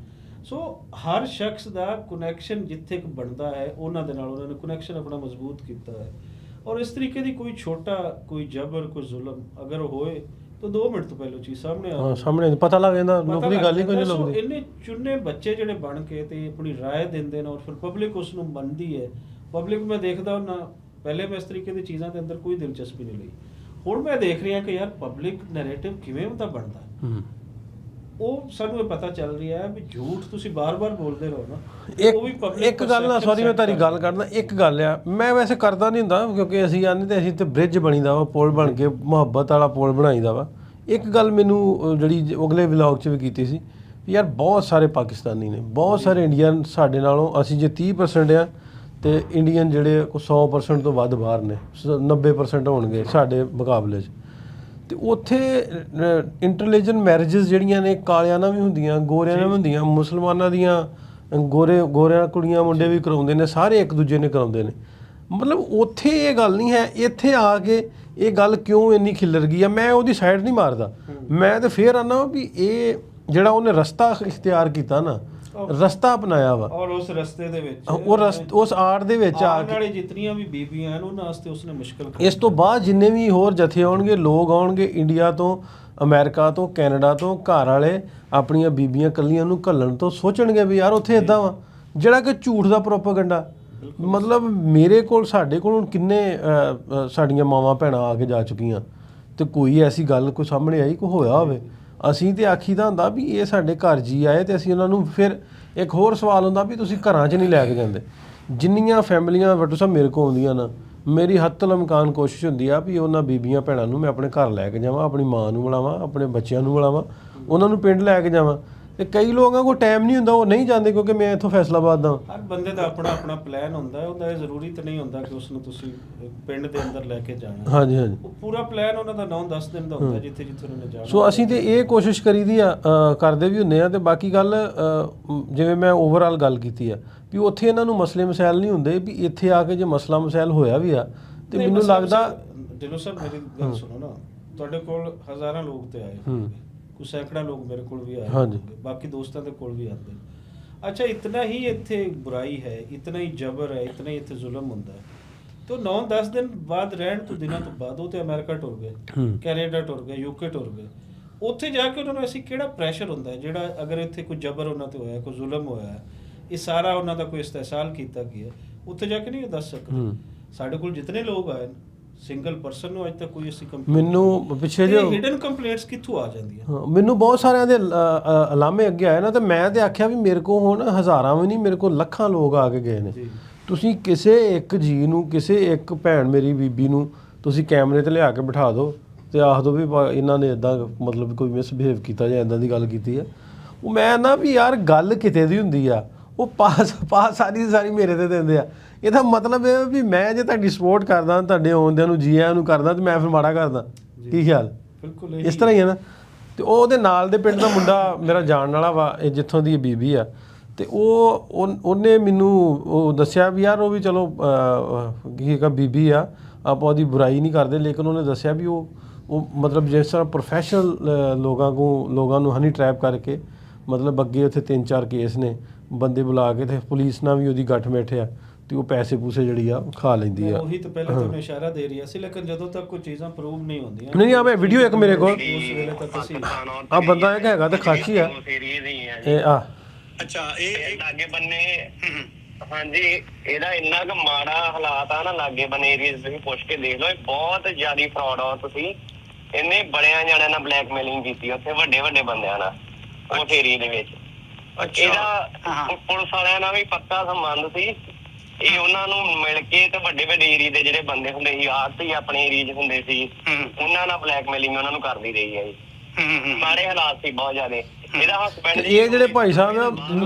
ਸੋ ਹਰ ਸ਼ਖਸ ਦਾ ਕਨੈਕਸ਼ਨ ਜਿੱਥੇ ਬਣਦਾ ਹੈ ਉਹਨਾਂ ਦੇ ਨਾਲ ਉਹਨਾਂ ਨੇ ਕਨੈਕਸ਼ਨ ਆਪਣਾ ਮਜ਼ਬੂਤ ਕੀਤਾ ਹੈ। ਔਰ ਇਸ ਤਰੀਕੇ ਦੀ ਕੋਈ ਛੋਟਾ ਕੋਈ ਜਬਰ, ਕੋਈ ਜ਼ੁਲਮ ਅਗਰ ਹੋਏ ਤਾਂ 2 ਮਿੰਟ ਤੋਂ ਪਹਿਲਾਂ ਚੀਜ਼ ਸਾਹਮਣੇ ਪਤਾ ਲੱਗ ਜਾਂਦਾ, ਲੋਕ ਦੀ ਗੱਲ ਹੀ ਕੋਈ ਨਹੀਂ ਲੱਗਦੀ। ਇੰਨੇ ਚੁਣੇ ਬੱਚੇ ਜਿਹੜੇ ਬਣ ਕੇ ਤੇ ਆਪਣੀ ਰਾਏ ਦਿੰਦੇ ਨੇ ਔਰ ਫਿਰ ਪਬਲਿਕ ਉਸ ਨੂੰ ਮੰਨਦੀ ਹੈ। ਪਬਲਿਕ ਮੈਂ ਦੇਖਦਾ ਉਹਨਾਂ ਪਹਿਲੇ ਮੈਂ ਇਸ ਤਰੀਕੇ ਦੀ ਚੀਜ਼ਾਂ ਦੇ ਅੰਦਰ ਕੋਈ ਦਿਲਚਸਪੀ ਨਹੀਂ ਲਈ। ਹੁਣ ਮੈਂ ਦੇਖ ਰਿਹਾ ਕਿ ਯਾਰ ਪਬਲਿਕ ਨੈਰੇਟਿਵ ਕਿਵੇਂ ਹੁੰਦਾ ਬਣਦਾ, ਉਹ ਸਾਨੂੰ ਇਹ ਪਤਾ ਚੱਲ ਰਿਹਾ ਹੈ ਵੀ ਝੂਠ ਤੁਸੀਂ ਬਾਰ-ਬਾਰ ਬੋਲਦੇ ਰਹੋ ਨਾ, ਉਹ ਵੀ ਪਬਲਿਕ ਇੱਕ ਗੱਲ ਨਾ, ਸੌਰੀ ਮੈਂ ਤੁਹਾਡੀ ਗੱਲ ਕਰਦਾ, ਇੱਕ ਗੱਲ ਆ ਮੈਂ ਵੈਸੇ ਕਰਦਾ ਨਹੀਂ ਹੁੰਦਾ ਕਿਉਂਕਿ ਅਸੀਂ ਆਨੇ ਤੇ ਅਸੀਂ ਤੇ ਬ੍ਰਿਜ ਬਣੀਦਾ ਵਾ, ਪੁਲ ਬਣ ਕੇ ਮੁਹੱਬਤ ਵਾਲਾ ਪੁਲ ਬਣਾਈਦਾ ਵਾ। ਇੱਕ ਗੱਲ ਮੈਨੂੰ ਜਿਹੜੀ ਅਗਲੇ ਵਲੌਗ 'ਚ ਵੀ ਕੀਤੀ ਸੀ ਵੀ ਯਾਰ ਬਹੁਤ ਸਾਰੇ ਪਾਕਿਸਤਾਨੀ ਨੇ, ਬਹੁਤ ਸਾਰੇ ਇੰਡੀਅਨ ਸਾਡੇ ਨਾਲੋਂ, ਅਸੀਂ ਜੇ 30% ਆ ਤੇ ਇੰਡੀਅਨ ਜਿਹੜੇ 100% ਤੋਂ ਵੱਧ ਬਾਹਰ ਨੇ, 90% ਹੋਣਗੇ ਸਾਡੇ ਮੁਕਾਬਲੇ 'ਚ। ਤੇ ਉੱਥੇ ਇੰਟਰਲੀਜਨ ਮੈਰਿਜਸ ਜਿਹੜੀਆਂ ਨੇ ਕਾਲਿਆਂ ਨਾਲ ਵੀ ਹੁੰਦੀਆਂ, ਗੋਰਿਆਂ ਨਾਲ ਵੀ ਹੁੰਦੀਆਂ, ਮੁਸਲਮਾਨਾਂ ਦੀਆਂ ਗੋਰਿਆਂ ਕੁੜੀਆਂ ਮੁੰਡੇ ਵੀ ਕਰਾਉਂਦੇ ਨੇ, ਸਾਰੇ ਇੱਕ ਦੂਜੇ ਨੇ ਕਰਾਉਂਦੇ ਨੇ। ਮਤਲਬ ਉੱਥੇ ਇਹ ਗੱਲ ਨਹੀਂ ਹੈ, ਇੱਥੇ ਆ ਕੇ ਇਹ ਗੱਲ ਕਿਉਂ ਇੰਨੀ ਖਿੱਲਰ ਗਈ ਆ? ਮੈਂ ਉਹਦੀ ਸਾਈਡ ਨਹੀਂ ਮਾਰਦਾ, ਮੈਂ ਤਾਂ ਫੇਰ ਆਨਾ ਵੀ ਇਹ ਜਿਹੜਾ ਉਹਨੇ ਰਸਤਾ ਇਖਤਿਆਰ ਕੀਤਾ ਨਾ ਰਸਤਾ ਅਪਣਾਇਆ ਵਾ, ਔਰ ਉਸ ਰਸਤੇ ਦੇ ਵਿੱਚ ਉਸ ਆੜ ਦੇ ਵਿੱਚ ਆ ਆਉਣ ਕੇ ਵਾਲੇ ਜਿਤਨੀਆਂ ਵੀ ਬੀਬੀਆਂ ਹਨ ਉਹਨਾਂ ਵਾਸਤੇ ਉਸਨੇ ਮੁਸ਼ਕਲ ਕਰ ਇਸ ਤੋਂ ਬਾਅਦ ਜਿੰਨੇ ਵੀ ਹੋਰ ਜਥੇ ਆਉਣਗੇ, ਲੋਕ ਆਉਣਗੇ ਇੰਡੀਆ ਤੋਂ, ਅਮਰੀਕਾ ਤੋਂ, ਕੈਨੇਡਾ ਤੋਂ, ਘਰ ਵਾਲੇ ਆਪਣੀਆਂ ਬੀਬੀਆਂ ਕੱਲੀਆਂ ਨੂੰ ਘੱਲਣ ਤੋਂ ਸੋਚਣਗੇ ਵੀ ਯਾਰ ਉੱਥੇ ਇਦਾਂ ਵਾ, ਜਿਹੜਾ ਕਿ ਝੂਠ ਦਾ ਪ੍ਰੋਪੇਗੈਂਡਾ। ਮਤਲਬ ਮੇਰੇ ਕੋਲ, ਸਾਡੇ ਕੋਲ ਹੁਣ ਕਿੰਨੇ ਸਾਡੀਆਂ ਮਾਵਾਂ ਭੈਣਾਂ ਆ ਕੇ ਜਾ ਚੁੱਕੀਆਂ, ਤੇ ਕੋਈ ਐਸੀ ਗੱਲ ਕੋਈ ਸਾਹਮਣੇ ਆਈ, ਕੋਈ ਹੋਇਆ ਹੋਵੇ। ਅਸੀਂ ਤੇ ਆਖੀਦਾ ਹੁੰਦਾ ਵੀ ਇਹ ਸਾਡੇ ਘਰ ਜੀ ਆਏ, ਤੇ ਅਸੀਂ ਉਹਨਾਂ ਨੂੰ ਫਿਰ ਇੱਕ ਹੋਰ ਸਵਾਲ ਹੁੰਦਾ ਵੀ ਤੁਸੀਂ ਘਰਾਂ 'ਚ ਨਹੀਂ ਲੈ ਕੇ ਜਾਂਦੇ। ਜਿੰਨੀਆਂ ਫੈਮਲੀਆਂ ਵੱਟੂ ਸਾਹਿਬ ਮੇਰੇ ਕੋਲ ਆਉਂਦੀਆਂ ਨਾ, ਮੇਰੀ ਹੱਥਲ ਇਮਕਾਨ ਕੋਸ਼ਿਸ਼ ਹੁੰਦੀ ਆ ਵੀ ਉਹਨਾਂ ਬੀਬੀਆਂ ਭੈਣਾਂ ਨੂੰ ਮੈਂ ਆਪਣੇ ਘਰ ਲੈ ਕੇ ਜਾਵਾਂ, ਆਪਣੀ ਮਾਂ ਨੂੰ ਮਿਲਾਵਾਂ, ਆਪਣੇ ਬੱਚਿਆਂ ਨੂੰ ਮਿਲਾਵਾਂ, ਉਹਨਾਂ ਨੂੰ ਪਿੰਡ ਲੈ ਕੇ ਜਾਵਾਂ। ਤੇ ਕਈ ਲੋਕਾਂ ਕੋਲ ਟਾਈਮ ਨਹੀਂ ਹੁੰਦਾ, ਉਹ ਨਹੀਂ ਜਾਂਦੇ ਕਿਉਂਕਿ ਮੈਂ ਇੱਥੋਂ ਫੈਸਲਾਬਾਦ ਦਾ। ਹਰ ਬੰਦੇ ਦਾ ਆਪਣਾ ਆਪਣਾ ਪਲਾਨ ਹੁੰਦਾ ਹੈ, ਉਹਦਾ ਇਹ ਜ਼ਰੂਰੀ ਤਾਂ ਨਹੀਂ ਹੁੰਦਾ ਕਿ ਉਸ ਨੂੰ ਤੁਸੀਂ ਪਿੰਡ ਦੇ ਅੰਦਰ ਲੈ ਕੇ ਜਾਣਾ। ਹਾਂਜੀ ਹਾਂਜੀ, ਉਹ ਪੂਰਾ ਪਲਾਨ ਉਹਨਾਂ ਦਾ 9-10 ਦਿਨ ਦਾ ਹੁੰਦਾ ਜਿੱਥੇ ਜਿੱਥੇ ਉਹਨਾਂ ਨੇ ਜਾਣਾ। ਸੋ ਅਸੀਂ ਤੇ ਇਹ ਕੋਸ਼ਿਸ਼ ਕਰੀਦੀ ਆ, ਕਰਦੇ ਵੀ ਹੁੰਦੇ ਆ। ਤੇ ਬਾਕੀ ਗੱਲ ਜਿਵੇਂ ਮੈਂ ਓਵਰਆਲ ਗੱਲ ਕੀਤੀ ਆ ਵੀ ਉੱਥੇ ਇਹਨਾਂ ਨੂੰ ਮਸਲੇ ਮਸਾਇਲ ਨਹੀਂ ਹੁੰਦੇ, ਵੀ ਇੱਥੇ ਆ ਕੇ ਜੇ ਮਸਲਾ ਮਸਾਇਲ ਹੋਇਆ ਵੀ ਆ ਤੇ ਮੈਨੂੰ ਲੱਗਦਾ ਦਿਲੋਂ ਸਰ ਮੇਰੀ ਗੱਲ ਸੁਣੋ ਨਾ, ਤੁਹਾਡੇ ਕੋਲ ਹਜ਼ਾਰਾਂ ਲੋਕ ਤੇ ਆਏ ਹੋਣਗੇ, ਕੁਝ ਸੈਂਕੜਾ ਲੋਕ ਮੇਰੇ ਕੋਲ ਵੀ ਆਏ ਹੋਣਗੇ, ਬਾਕੀ ਦੋਸਤਾਂ ਦੇ ਕੋਲ ਵੀ ਆਉਂਦੇ। ਅੱਛਾ, ਇਤਨਾ ਹੀ ਇੱਥੇ ਬੁਰਾਈ ਹੈ, ਇਤਨਾ ਹੀ ਜਬਰ ਹੈ, ਇਤਨਾ ਹੀ ਇੱਥੇ ਜ਼ੁਲਮ ਹੁੰਦਾ ਹੈ, तो 9-10 दिन ਬਾਅਦ ਰਹਿਣ ਤੋਂ ਦਿਨਾਂ ਤੋਂ ਬਾਅਦ ਉਹ ਤੇ ਅਮਰੀਕਾ ਟੁਰ ਗਏ, ਕੈਨੇਡਾ ਟੁਰ ਗਏ, ਯੂਕੇ ਟੁਰ ਗਏ। ਉੱਥੇ ਜਾ ਕੇ ਉਹਨਾਂ ਨੂੰ ਐਸੀ ਕਿਹੜਾ ਪ੍ਰੈਸ਼ਰ ਹੁੰਦਾ ਹੈ ਜਿਹੜਾ ਅਗਰ ਇੱਥੇ ਕੋਈ ਜਬਰ ਉਹਨਾਂ ਤੇ ਹੋਇਆ, ਕੋਈ ਜ਼ੁਲਮ ਹੋਇਆ, ਇਹ ਸਾਰਾ ਉਹਨਾਂ ਦਾ ਕੋਈ ਇਸਤਹਿਸਾਲ ਕੀਤਾ ਗਿਆ, ਉੱਥੇ ਜਾ ਕੇ ਨਹੀਂ ਦੱਸ ਸਕਦੇ। ਸਾਡੇ ਕੋਲ ਜਿਤਨੇ ਲੋਕ ਆਏ ਸਿੰਗਲ ਪਰਸਨ ਨੂੰ ਅੱਜ ਤੱਕ ਕੋਈ ਐਸੀ ਕੰਪਲੇਂਟ, ਮੈਨੂੰ ਪਿੱਛੇ ਜੋ ਹਿਡਨ ਕੰਪਲੇਂਟਸ ਕਿੱਥੋਂ ਆ ਜਾਂਦੀਆਂ। ਮੈਨੂੰ ਬਹੁਤ ਸਾਰਿਆਂ ਦੇ ਅਲਾਮੇ ਅੱਗੇ ਆਏ ਨਾ, ਤੇ ਮੈਂ ਤੇ ਆਖਿਆ ਵੀ ਮੇਰੇ ਕੋਲ ਹੁਣ ਹਜ਼ਾਰਾਂ ਵੀ ਨਹੀਂ, ਮੇਰੇ ਕੋਲ ਲੱਖਾਂ ਲੋਕ ਆ ਕੇ ਗਏ ਨੇ। ਤੁਸੀਂ ਕਿਸੇ ਇੱਕ ਜੀ ਨੂੰ, ਕਿਸੇ ਇੱਕ ਭੈਣ ਮੇਰੀ ਬੀਬੀ ਨੂੰ ਤੁਸੀਂ ਕੈਮਰੇ ਤੇ ਲਿਆ ਕੇ ਬਿਠਾ ਦਿਓ ਤੇ ਆਖ ਦਿਓ ਵੀ ਇਹਨਾਂ ਨੇ ਇਦਾਂ ਮਤਲਬ ਕੋਈ ਮਿਸਬਿਹੇਵ ਕੀਤਾ ਜਾਂ ਇਦਾਂ ਦੀ ਗੱਲ ਕੀਤੀ ਹੈ, ਉਹ ਮੈਂ ਨਾ ਵੀ ਯਾਰ ਗੱਲ ਕਿਤੇ ਦੀ ਹੁੰਦੀ ਆ, ਉਹ ਪਾਸ ਸਾਰੀ ਮੇਰੇ ਤੇ ਦਿੰਦੇ ਆ। ਇਹਦਾ ਮਤਲਬ ਇਹ ਵੀ ਮੈਂ ਜੇ ਤੁਹਾਡੀ ਸਪੋਰਟ ਕਰਦਾ, ਤੁਹਾਡੇ ਆਉਂਦਿਆਂ ਨੂੰ ਜੀ ਆਇਆਂ ਨੂੰ ਕਰਦਾ, ਤੇ ਮੈਂ ਫਿਰ ਮਾੜਾ ਕਰਦਾ। ਕੀ ਖਿਆਲ? ਬਿਲਕੁਲ ਇਸ ਤਰ੍ਹਾਂ ਹੀ ਹੈ ਨਾ। ਤੇ ਉਹਦੇ ਨਾਲ ਦੇ ਪਿੰਡ ਦਾ ਮੁੰਡਾ ਮੇਰਾ ਜਾਣ ਵਾਲਾ ਵਾ, ਇਹ ਜਿੱਥੋਂ ਦੀ ਬੀਬੀ ਆ, ਤੇ ਉਹਨੇ ਮੈਨੂੰ ਉਹ ਦੱਸਿਆ ਵੀ ਯਾਰ ਉਹ ਵੀ ਚਲੋ ਕੀ ਹੈਗਾ ਬੀਬੀ ਆ, ਆਪਾਂ ਉਹਦੀ ਬੁਰਾਈ ਨਹੀਂ ਕਰਦੇ, ਲੇਕਿਨ ਉਹਨੇ ਦੱਸਿਆ ਵੀ ਉਹ ਮਤਲਬ ਜਿਸ ਤਰ੍ਹਾਂ ਪ੍ਰੋਫੈਸ਼ਨਲ ਲੋਕਾਂ ਨੂੰ ਹਨੀ ਟਰੈਪ ਕਰਕੇ, ਮਤਲਬ ਅੱਗੇ ਉੱਥੇ 3-4 ਕੇਸ ਨੇ, ਬੰਦੇ ਬੁਲਾ ਕੇ ਤੇ ਪੁਲਿਸ ਨਾਲ ਵੀ ਉਹਦੀ ਗੱਠ ਬੈਠਿਆ ਤੇ ਉਹ ਪੈਸੇ ਪੂਸੇ ਜਿਹੜੀ ਆ ਖਾ ਲੈਂਦੀ ਆ। ਉਹੀ ਤਾਂ ਪਹਿਲਾਂ ਤੁਹਾਨੂੰ ਇਸ਼ਾਰਾ ਦੇ ਰਹੀ ਸੀ, ਲੇਕਿਨ ਜਦੋਂ ਤੱਕ ਕੋਈ ਚੀਜ਼ਾਂ ਪ੍ਰੂਵ ਨਹੀਂ ਹੁੰਦੀਆਂ। ਨਹੀਂ ਆ ਮੈਂ ਵੀਡੀਓ ਇੱਕ ਮੇਰੇ ਕੋਲ, ਉਸ ਵੇਲੇ ਤੱਕ ਅਸੀਂ ਆ ਬੰਦਾ ਇੱਕ ਹੈਗਾ ਤੇ ਖਾਚੀ ਆ ਇਹ ਆ। ਅੱਛਾ, ਇਹ ਲਾਗੇ ਬੰਨੇ ਹਾਂਜੀ, ਇਹਦਾ ਇੰਨਾ ਕੁ ਮਾੜਾ ਹਾਲਾਤ ਆ ਨਾ ਲਾਗੇ ਬੰਨੇ ਏਰੀਆ ਤੁਸੀਂ ਪੁੱਛ ਕੇ ਦੇਖ ਲਓ, ਇਹ ਬਹੁਤ ਜ਼ਿਆਦਾ ਫਰਾਡ ਆ। ਤੁਸੀਂ ਇਹਨੇ ਬੜਿਆਂ ਜਾਣਿਆਂ ਨਾਲ ਬਲੈਕਮੇਲਿੰਗ ਕੀਤੀ ਉੱਥੇ, ਵੱਡੇ ਬੰਦਿਆਂ ਨਾਲ ਉਸ ਏਰੀਏ ਦੇ ਵਿੱਚ। ਇਹਦਾ ਪੁਲਿਸ ਵਾਲਿਆਂ ਨਾਲ ਵੀ ਪੱਕਾ ਸੰਬੰਧ ਸੀ। ਇਹ ਉਹਨਾਂ ਨੂੰ ਮਿਲ ਕੇ ਤੇ ਵੱਡੇ ਏਰੀਏ ਦੇ ਜਿਹੜੇ ਬੰਦੇ ਹੁੰਦੇ ਸੀ, ਆਪ ਹੀ ਆਪਣੇ ਏਰੀਏ 'ਚ ਹੁੰਦੇ ਸੀ, ਉਹਨਾਂ ਨਾਲ ਬਲੈਕਮੇਲਿੰਗ ਉਹਨਾਂ ਨੂੰ ਕਰਦੀ ਰਹੀ ਹੈ ਜੀ। ਮਾੜੇ ਹਾਲਾਤ ਸੀ ਬਹੁਤ ਜ਼ਿਆਦਾ। ਇਹ ਜਿਹੜੇ ਭਾਈ ਸਾਹਿਬ ਆ,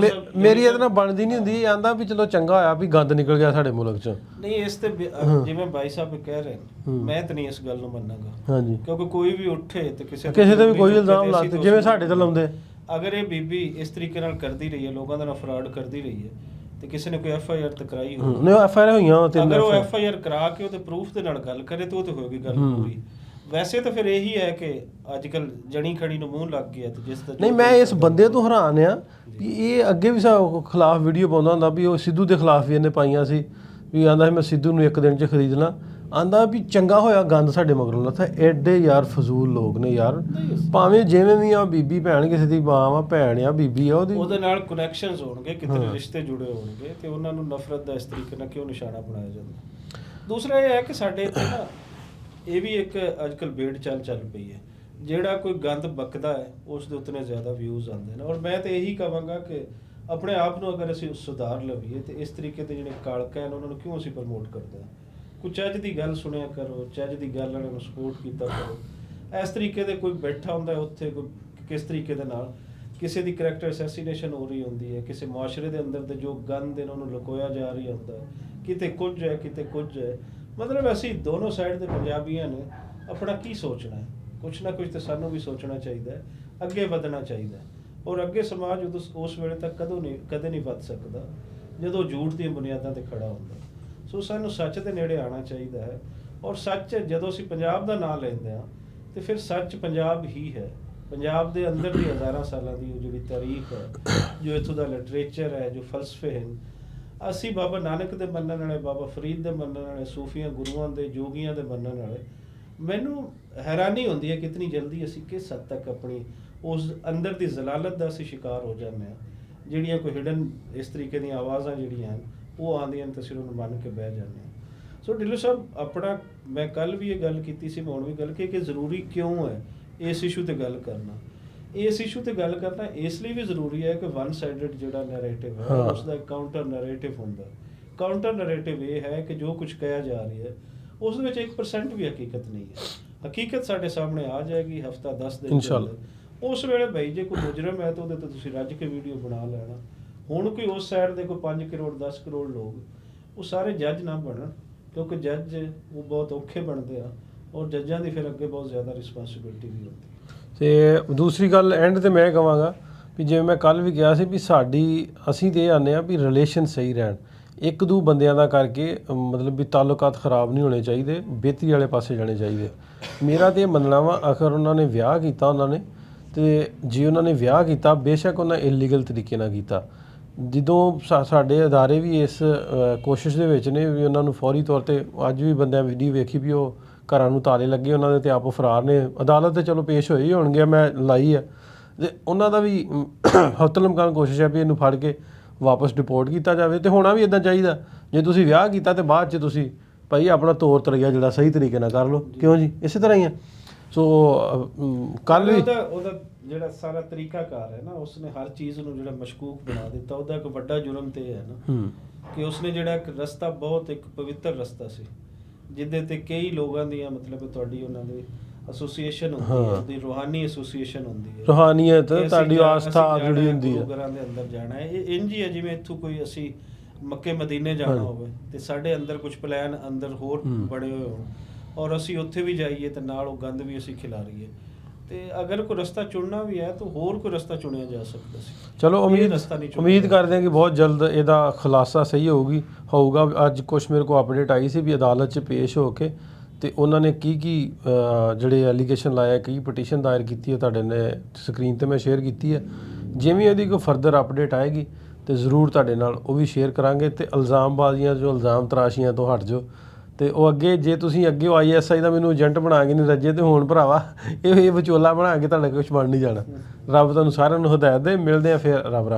ਮੇਰੀ ਇਹਦੇ ਨਾਲ ਬਣਦੀ ਨਹੀਂ ਹੁੰਦੀ। ਇਹ ਆਂਦਾ ਵੀ ਚਲੋ ਚੰਗਾ ਹੋਇਆ ਵੀ ਗੰਦ ਨਿਕਲ ਗਿਆ ਸਾਡੇ ਮੁਲਕ 'ਚ। ਨਹੀਂ, ਇਸ ਤੇ ਜਿਵੇਂ ਭਾਈ ਸਾਹਿਬ ਕਹਿ ਰਹੇ ਮੈਂ ਤਾਂ ਨਹੀਂ ਇਸ ਗੱਲ ਨੂੰ ਮੰਨਾਂਗਾ। ਹਾਂਜੀ, ਕਿਉਂਕਿ ਕੋਈ ਵੀ ਉੱਠੇ ਤੇ ਕਿਸੇ ਤੇ ਵੀ ਕੋਈ ਇਲਜ਼ਾਮ ਲਾਤੇ ਜਿਵੇਂ ਸਾਡੇ ਤੇ ਲਾਉਂਦੇ। ਅਗਰ ਇਹ ਬੀਬੀ ਇਸ ਤਰੀਕੇ ਨਾਲ ਕਰਦੀ ਰਹੀ ਹੈ, ਲੋਕਾਂ ਦਾ ਨਾਲ ਫਰਾਡ ਕਰਦੀ ਰਹੀ ਹੈ, ਤੇ ਕਿਸੇ ਨੇ ਕੋਈ FIR ਤਾਂ ਕਰਾਈ ਹੋਈ, ਨਹੀਂ FIR ਹੋਈਆਂ ਤੇ ਅਗਰ ਉਹ FIR ਕਰਾ ਕੇ ਉਹਦੇ ਪ੍ਰੂਫ ਦੇ ਨਾਲ ਗੱਲ ਕਰੇ ਤਾਂ ਉਹ ਤੇ ਹੋਏਗੀ ਗੱਲ ਪੂਰੀ। ਵੈਸੇ ਤਾਂ ਫਿਰ ਇਹੀ ਹੈ ਕਿ ਅੱਜ ਕੱਲ ਜਣੀ ਖੜੀ ਨੂੰ ਮੂੰਹ ਲੱਗ ਗਿਆ। ਤੇ ਜਿਸ ਨਹੀਂ, ਮੈਂ ਇਸ ਬੰਦੇ ਤੋਂ ਹੈਰਾਨ ਆ ਵੀ ਇਹ ਅੱਗੇ ਵੀ ਸਾਡੇ ਖਿਲਾਫ ਵੀਡੀਓ ਪਾਉਂਦਾ ਹੁੰਦਾ ਵੀ ਉਹ ਸਿੱਧੂ ਦੇ ਖਿਲਾਫ ਵੀ ਇਹਨੇ ਪਾਈਆਂ ਸੀ, ਵੀ ਆਂਦਾ ਸੀ ਮੈਂ ਸਿੱਧੂ ਨੂੰ ਇੱਕ ਦਿਨ 'ਚ ਖਰੀਦ ਲਾਂ। ਆਂਦਾ ਵੀ ਚੰਗਾ ਹੋਇਆ ਗੰਦ ਸਾਡੇ ਮਗਰੋਂ ਲੱਥਾ। ਐਡੇ ਯਾਰ ਫਜ਼ੂਲ ਲੋਕ ਨੇ ਯਾਰ, ਭਾਵੇਂ ਜਿਵੇਂ ਵੀ ਆ ਬੀਬੀ ਭੈਣ, ਕਿਸੇ ਦੀ ਮਾਂ ਵਾ, ਭੈਣ ਆ, ਬੀਬੀ ਆ, ਉਹਦੇ ਨਾਲ ਕਨੈਕਸ਼ਨਸ ਹੋਣਗੇ, ਕਿਤੇ ਰਿਸ਼ਤੇ ਜੁੜੇ ਹੋਣਗੇ, ਤੇ ਉਹਨਾਂ ਨੂੰ ਨਫ਼ਰਤ ਦਾ ਇਸ ਤਰੀਕੇ ਨਾਲ ਕਿਉਂ ਨਿਸ਼ਾਨਾ ਬਣਾਇਆ ਜਾਂਦਾ। ਦੂਸਰਾ ਇਹ ਹੈ ਕਿ ਸਾਡੇ ਇੱਥੇ ਨਾ ਇਹ ਵੀ ਇੱਕ ਅੱਜ ਕੱਲ੍ਹ ਭੇਡ ਚੱਲ ਪਈ ਹੈ, ਜਿਹੜਾ ਕੋਈ ਗੰਦ ਬਕਦਾ ਹੈ ਉਸ ਦੇ ਉਤਨੇ ਜ਼ਿਆਦਾ ਵਿਊਜ਼ ਆਉਂਦੇ ਨੇ। ਔਰ ਮੈਂ ਤਾਂ ਇਹੀ ਕਹਾਂਗਾ ਕਿ ਆਪਣੇ ਆਪ ਨੂੰ ਅਗਰ ਅਸੀਂ ਸੁਧਾਰ ਲਈਏ ਤੇ ਇਸ ਤਰੀਕੇ ਦੇ ਜਿਹੜੇ ਕਾਲਕ ਹਨ ਉਹਨਾਂ ਨੂੰ ਕਿਉਂ ਅਸੀਂ ਪ੍ਰਮੋਟ ਕਰਦੇ ਹਾਂ। ਕੋਈ ਚੱਜ ਦੀ ਗੱਲ ਸੁਣਿਆ ਕਰੋ, ਚੱਜ ਦੀ ਗੱਲ ਵਾਲਿਆਂ ਨੂੰ ਸਪੋਰਟ ਕੀਤਾ ਕਰੋ। ਇਸ ਤਰੀਕੇ ਦੇ ਕੋਈ ਬੈਠਾ ਹੁੰਦਾ ਉੱਥੇ, ਕੋਈ ਕਿਸ ਤਰੀਕੇ ਦੇ ਨਾਲ ਕਿਸੇ ਦੀ ਕਰੈਕਟਰ ਅਸੈਸੀਨੇਸ਼ਨ ਹੋ ਰਹੀ ਹੁੰਦੀ ਹੈ, ਕਿਸੇ ਮੁਆਸ਼ਰੇ ਦੇ ਅੰਦਰ ਦੇ ਜੋ ਗੰਦ ਇਹਨਾਂ ਨੂੰ ਲੁਕੋਇਆ ਜਾ ਰਿਹਾ ਹੁੰਦਾ, ਕਿਤੇ ਕੁਝ ਹੈ ਕਿਤੇ ਕੁਝ ਹੈ। ਮਤਲਬ ਅਸੀਂ ਦੋਨੋਂ ਸਾਈਡ ਦੇ ਪੰਜਾਬੀਆਂ ਨੇ ਆਪਣਾ ਕੀ ਸੋਚਣਾ ਹੈ, ਕੁਛ ਨਾ ਕੁਛ ਤਾਂ ਸਾਨੂੰ ਵੀ ਸੋਚਣਾ ਚਾਹੀਦਾ ਹੈ, ਅੱਗੇ ਵਧਣਾ ਚਾਹੀਦਾ ਹੈ। ਔਰ ਅੱਗੇ ਸਮਾਜ ਉਸ ਵੇਲੇ ਤੱਕ ਕਦੇ ਨਹੀਂ ਵੱਧ ਸਕਦਾ ਜਦੋਂ ਝੂਠ ਦੀਆਂ ਬੁਨਿਆਦਾਂ ਤੇ ਖੜਾ ਹੁੰਦਾ। ਸੋ ਸਾਨੂੰ ਸੱਚ ਦੇ ਨੇੜੇ ਆਉਣਾ ਚਾਹੀਦਾ ਹੈ। ਔਰ ਸੱਚ, ਜਦੋਂ ਅਸੀਂ ਪੰਜਾਬ ਦਾ ਨਾਂ ਲੈਂਦੇ ਹਾਂ ਤੇ ਫਿਰ ਸੱਚ ਪੰਜਾਬ ਹੀ ਹੈ। ਪੰਜਾਬ ਦੇ ਅੰਦਰ ਦੀ ਹਜ਼ਾਰਾਂ ਸਾਲਾਂ ਦੀ ਉਹ ਜਿਹੜੀ ਤਾਰੀਖ ਹੈ, ਜੋ ਇੱਥੋਂ ਦਾ ਲਿਟਰੇਚਰ ਹੈ, ਜੋ ਫਲਸਫੇ ਹਨ, ਅਸੀਂ ਬਾਬਾ ਨਾਨਕ ਦੇ ਮੰਨਣ ਵਾਲੇ, ਬਾਬਾ ਫਰੀਦ ਦੇ ਮੰਨਣ ਵਾਲੇ, ਸੂਫੀਆਂ ਗੁਰੂਆਂ ਦੇ, ਜੋਗੀਆਂ ਦੇ ਮੰਨਣ ਵਾਲੇ, ਮੈਨੂੰ ਹੈਰਾਨੀ ਹੁੰਦੀ ਹੈ ਕਿਤਨੀ ਜਲਦੀ ਅਸੀਂ ਕਿਸ ਹੱਦ ਤੱਕ ਆਪਣੀ ਉਸ ਅੰਦਰ ਦੀ ਜ਼ਲਾਲਤ ਦਾ ਅਸੀਂ ਸ਼ਿਕਾਰ ਹੋ ਜਾਂਦੇ ਹਾਂ। ਜਿਹੜੀਆਂ ਕੋਈ ਹਿਡਨ ਇਸ ਤਰੀਕੇ ਦੀਆਂ ਆਵਾਜ਼ਾਂ ਜਿਹੜੀਆਂ ਹਨ ਉਹ ਆਉਂਦੀਆਂ ਹਨ ਤੇ ਅਸੀਂ ਉਹਨੂੰ ਮੰਨ ਕੇ ਬਹਿ ਜਾਂਦੇ ਹਾਂ। ਸੋ ਢਿੱਲੋਂ ਸਾਹਿਬ, ਆਪਣਾ ਮੈਂ ਕੱਲ ਵੀ ਇਹ ਗੱਲ ਕੀਤੀ ਸੀ, ਮੈਂ ਹੁਣ ਵੀ ਗੱਲ ਕਿ ਜ਼ਰੂਰੀ ਕਿਉਂ ਹੈ ਇਸ ਇਸ਼ੂ ਤੇ ਗੱਲ ਕਰਨਾ। ਇਸ ਇਸ਼ੂ ਤੇ ਗੱਲ ਕਰਨਾ ਇਸ ਲਈ ਵੀ ਜ਼ਰੂਰੀ ਹੈ ਕਿ ਵਨ ਸਾਈਡਡ ਜਿਹੜਾ ਨੈਰੇਟਿਵ ਹੈ ਉਸ ਦਾ ਕਾਊਂਟਰ ਨੈਰੇਟਿਵ ਹੁੰਦਾ। ਕਾਊਂਟਰ ਨੈਰੇਟਿਵ ਇਹ ਹੈ ਕਿ ਜੋ ਕੁਝ ਕਿਹਾ ਜਾ ਰਿਹਾ ਹੈ ਉਸ ਦੇ ਵਿੱਚ 1% ਵੀ ਹਕੀਕਤ ਨਹੀਂ ਹੈ। ਹਕੀਕਤ ਸਾਡੇ ਸਾਹਮਣੇ ਆ ਜਾਏਗੀ ਹਫਤਾ 10 ਦਿਨ ਇਨਸ਼ਾਅੱਲਾ। ਉਸ ਵੇਲੇ ਭਾਈ ਜੇ ਕੋਈ ਮੁਜਰਮ ਹੈ ਤਾਂ ਉਹਦੇ ਤੇ ਤੁਸੀਂ ਰੱਜ ਕੇ ਵੀਡੀਓ ਬਣਾ ਲੈਣਾ। ਹੁਣ ਕੋਈ ਉਸ ਸਾਈਡ ਦੇ ਕੋਈ 5 ਕਰੋੜ 10 ਕਰੋੜ ਲੋਕ ਉਹ ਸਾਰੇ ਜੱਜ ਨਾ ਬਣਨ, ਕਿਉਂਕਿ ਜੱਜ ਉਹ ਬਹੁਤ ਔਖੇ ਬਣਦੇ ਆ ਔਰ ਜੱਜਾਂ ਦੀ ਫਿਰ ਅੱਗੇ ਬਹੁਤ ਜ਼ਿਆਦਾ ਰਿਸਪਾਂਸਿਬਿਲਿਟੀ ਵੀ ਹੁੰਦੀ ਹੈ। ਤੇ ਦੂਸਰੀ ਗੱਲ ਐਂਡ ਤੇ ਮੈਂ ਕਹਾਂਗਾ ਵੀ ਜਿਵੇਂ ਮੈਂ ਕੱਲ ਵੀ ਕਿਹਾ ਸੀ ਵੀ ਅਸੀਂ ਤੇ ਇਹ ਆਨੇ ਆ ਵੀ ਰਿਲੇਸ਼ਨ ਸਹੀ ਰਹਿਣ, ਇੱਕ ਦੋ ਬੰਦਿਆਂ ਦਾ ਕਰਕੇ ਮਤਲਬ ਵੀ ਤਾਲੁਕਾਤ ਖਰਾਬ ਨਹੀਂ ਹੋਣੇ ਚਾਹੀਦੇ, ਬਿਹਤਰੀ ਵਾਲੇ ਪਾਸੇ ਜਾਣੇ ਚਾਹੀਦੇ। ਮੇਰਾ ਤੇ ਇਹ ਮੰਨਣਾ ਵਾ ਅਗਰ ਉਹਨਾਂ ਨੇ ਵਿਆਹ ਕੀਤਾ ਉਹਨਾਂ ਨੇ, ਤੇ ਜੇ ਉਹਨਾਂ ਨੇ ਵਿਆਹ ਕੀਤਾ ਬੇਸ਼ੱਕ ਉਹਨਾਂ ਇਲੀਗਲ ਤਰੀਕੇ ਨਾਲ ਕੀਤਾ, ਜਦੋਂ ਸਾਡੇ ਅਦਾਰੇ ਵੀ ਇਸ ਕੋਸ਼ਿਸ਼ ਦੇ ਵਿੱਚ ਨੇ ਵੀ ਉਹਨਾਂ ਨੂੰ ਫੌਰੀ ਤੌਰ ਤੇ, ਅੱਜ ਵੀ ਬੰਦਿਆਂ ਵੀਡੀਓ ਵੇਖੀ ਵੀ ਉਹ ਘਰਾਂ ਨੂੰ ਤਾਲੇ ਲੱਗੇ ਉਹਨਾਂ ਦੇ ਤੇ ਆਪੋ ਫਰਾਰ ਨੇ, ਅਦਾਲਤ ਤੇ ਚਲੋ ਪੇਸ਼ ਹੋਏ ਹੀ ਹੋਣਗੇ, ਮੈਂ ਲਾਈ ਆ, ਤੇ ਉਹਨਾਂ ਦਾ ਵੀ ਹਫ਼ਤਲ ਇਮਕਾਨ ਕੋਸ਼ਿਸ਼ ਹੈ ਵੀ ਇਹਨੂੰ ਫੜ ਕੇ ਵਾਪਸ ਡਿਪੋਰਟ ਕੀਤਾ ਜਾਵੇ। ਤੇ ਹੋਣਾ ਵੀ ਇਦਾਂ ਚਾਹੀਦਾ, ਜੇ ਤੁਸੀਂ ਵਿਆਹ ਕੀਤਾ ਤੇ ਬਾਅਦ 'ਚ ਤੁਸੀਂ ਭਾਈ ਆਪਣਾ ਤੌਰ ਤਰੀਕਾ ਜਿਹੜਾ ਸਹੀ ਤਰੀਕੇ ਨਾਲ ਕਰ ਲਓ, ਕਿਉਂ ਜੀ, ਇਸੇ ਤਰ੍ਹਾਂ ਹੀ ਆ। ਸੋ ਕੱਲ ਵੀ ਉਹਦਾ ਜਿਹੜਾ ਸਾਰਾ ਤਰੀਕਾਕਾਰ ਹੈ ਨਾ, ਉਸਨੇ ਹਰ ਚੀਜ਼ ਨੂੰ ਜਿਹੜਾ ਮਸ਼ਕੂਕ ਬਣਾ ਦਿੱਤਾ। ਉਹਦਾ ਇੱਕ ਵੱਡਾ ਜੁਰਮ ਤੇ ਇਹ ਹੈ ਨਾ ਕਿ ਉਸਨੇ ਜਿਹੜਾ ਇੱਕ ਰਸਤਾ, ਬਹੁਤ ਇੱਕ ਪਵਿੱਤਰ ਰਸਤਾ ਸੀ ਜਿਹਦੇ ਤੇ ਕਈ ਲੋਕਾਂ ਦੀਆਂ ਮਤਲਬ ਤੁਹਾਡੀ ਉਹਨਾਂ ਦੀ ਐਸੋਸੀਏਸ਼ਨ ਹੁੰਦੀ ਹੈ, ਉਹਦੀ ਰੂਹਾਨੀ ਐਸੋਸੀਏਸ਼ਨ ਹੁੰਦੀ ਹੈ, ਰੂਹਾਨੀਅਤ ਤੁਹਾਡੀ ਆਸਥਾ ਜੁੜੀ ਹੁੰਦੀ ਹੈ, ਗੁਰੂਆਂ ਦੇ ਅੰਦਰ ਜਾਣਾ ਹੈ। ਇਹ ਇੰਝ ਹੀ ਹੈ ਜਿਵੇਂ ਇੱਥੋਂ ਕੋਈ ਅਸੀਂ ਮੱਕੇ ਮਦੀਨੇ ਜਾਣਾ ਹੋਵੇ ਤੇ ਸਾਡੇ ਅੰਦਰ ਕੁਝ ਪਲਾਨ ਅੰਦਰ ਹੋਰ ਬਣੇ ਹੋਏ ਹੋਣ ਔਰ ਅਸੀਂ ਉੱਥੇ ਵੀ ਜਾਈਏ ਤੇ ਨਾਲ ਉਹ ਗੰਦ ਵੀ ਅਸੀਂ ਖਿਲਾਰੀਏ। ਤੇ ਅਗਰ ਕੋਈ ਰਸਤਾ ਚੁਣਨਾ ਵੀ ਹੈ ਤਾਂ ਹੋਰ ਕੋਈ ਰਸਤਾ ਚੁਣਿਆ ਜਾ ਸਕਦਾ ਸੀ। ਚਲੋ ਉਮੀਦ ਕਰਦੇ ਹਾਂ ਕਿ ਬਹੁਤ ਜਲਦ ਇਹਦਾ ਖੁਲਾਸਾ ਸਹੀ ਹੋਊਗਾ। ਅੱਜ ਕੁਛ ਮੇਰੇ ਕੋਲ ਅਪਡੇਟ ਆਈ ਸੀ ਵੀ ਅਦਾਲਤ 'ਚ ਪੇਸ਼ ਹੋ ਕੇ ਤੇ ਉਹਨਾਂ ਨੇ ਕੀ ਜਿਹੜੇ ਐਲੀਗੇਸ਼ਨ ਲਾਇਆ, ਕੀ ਪਟੀਸ਼ਨ ਦਾਇਰ ਕੀਤੀ ਹੈ, ਤੁਹਾਡੇ ਨੇ ਸਕਰੀਨ ਤੇ ਮੈਂ ਸ਼ੇਅਰ ਕੀਤੀ ਹੈ। ਜਿਵੇਂ ਉਹਦੀ ਕੋਈ ਫਰਦਰ ਅਪਡੇਟ ਆਏਗੀ ਤੇ ਜ਼ਰੂਰ ਤੁਹਾਡੇ ਨਾਲ ਉਹ ਵੀ ਸ਼ੇਅਰ ਕਰਾਂਗੇ। ਤੇ ਇਲਜ਼ਾਮਬਾਜ਼ੀਆਂ, ਜੋ ਇਲਜ਼ਾਮ ਤਰਾਸ਼ੀਆਂ ਤੋਂ ਹਟ ਜਾਓ। ਤੇ ਉਹ ਅੱਗੇ ਜੇ ਤੁਸੀਂ ਅੱਗੇ ISI ਦਾ ਮੈਨੂੰ ਏਜੰਟ ਬਣਾ ਕੇ ਨਹੀਂ ਰੱਜੇ ਤੇ ਹੁਣ ਭਰਾਵਾ ਇਹ ਵਿਚੋਲਾ ਬਣਾ ਕੇ ਤੁਹਾਡਾ ਕੁਛ ਬਣ ਨਹੀਂ ਜਾਣਾ। ਰੱਬ ਤੁਹਾਨੂੰ ਸਾਰਿਆਂ ਨੂੰ ਹਦਾਇਤ ਦੇ। ਮਿਲਦੇ ਆ ਫਿਰ, ਰੱਬ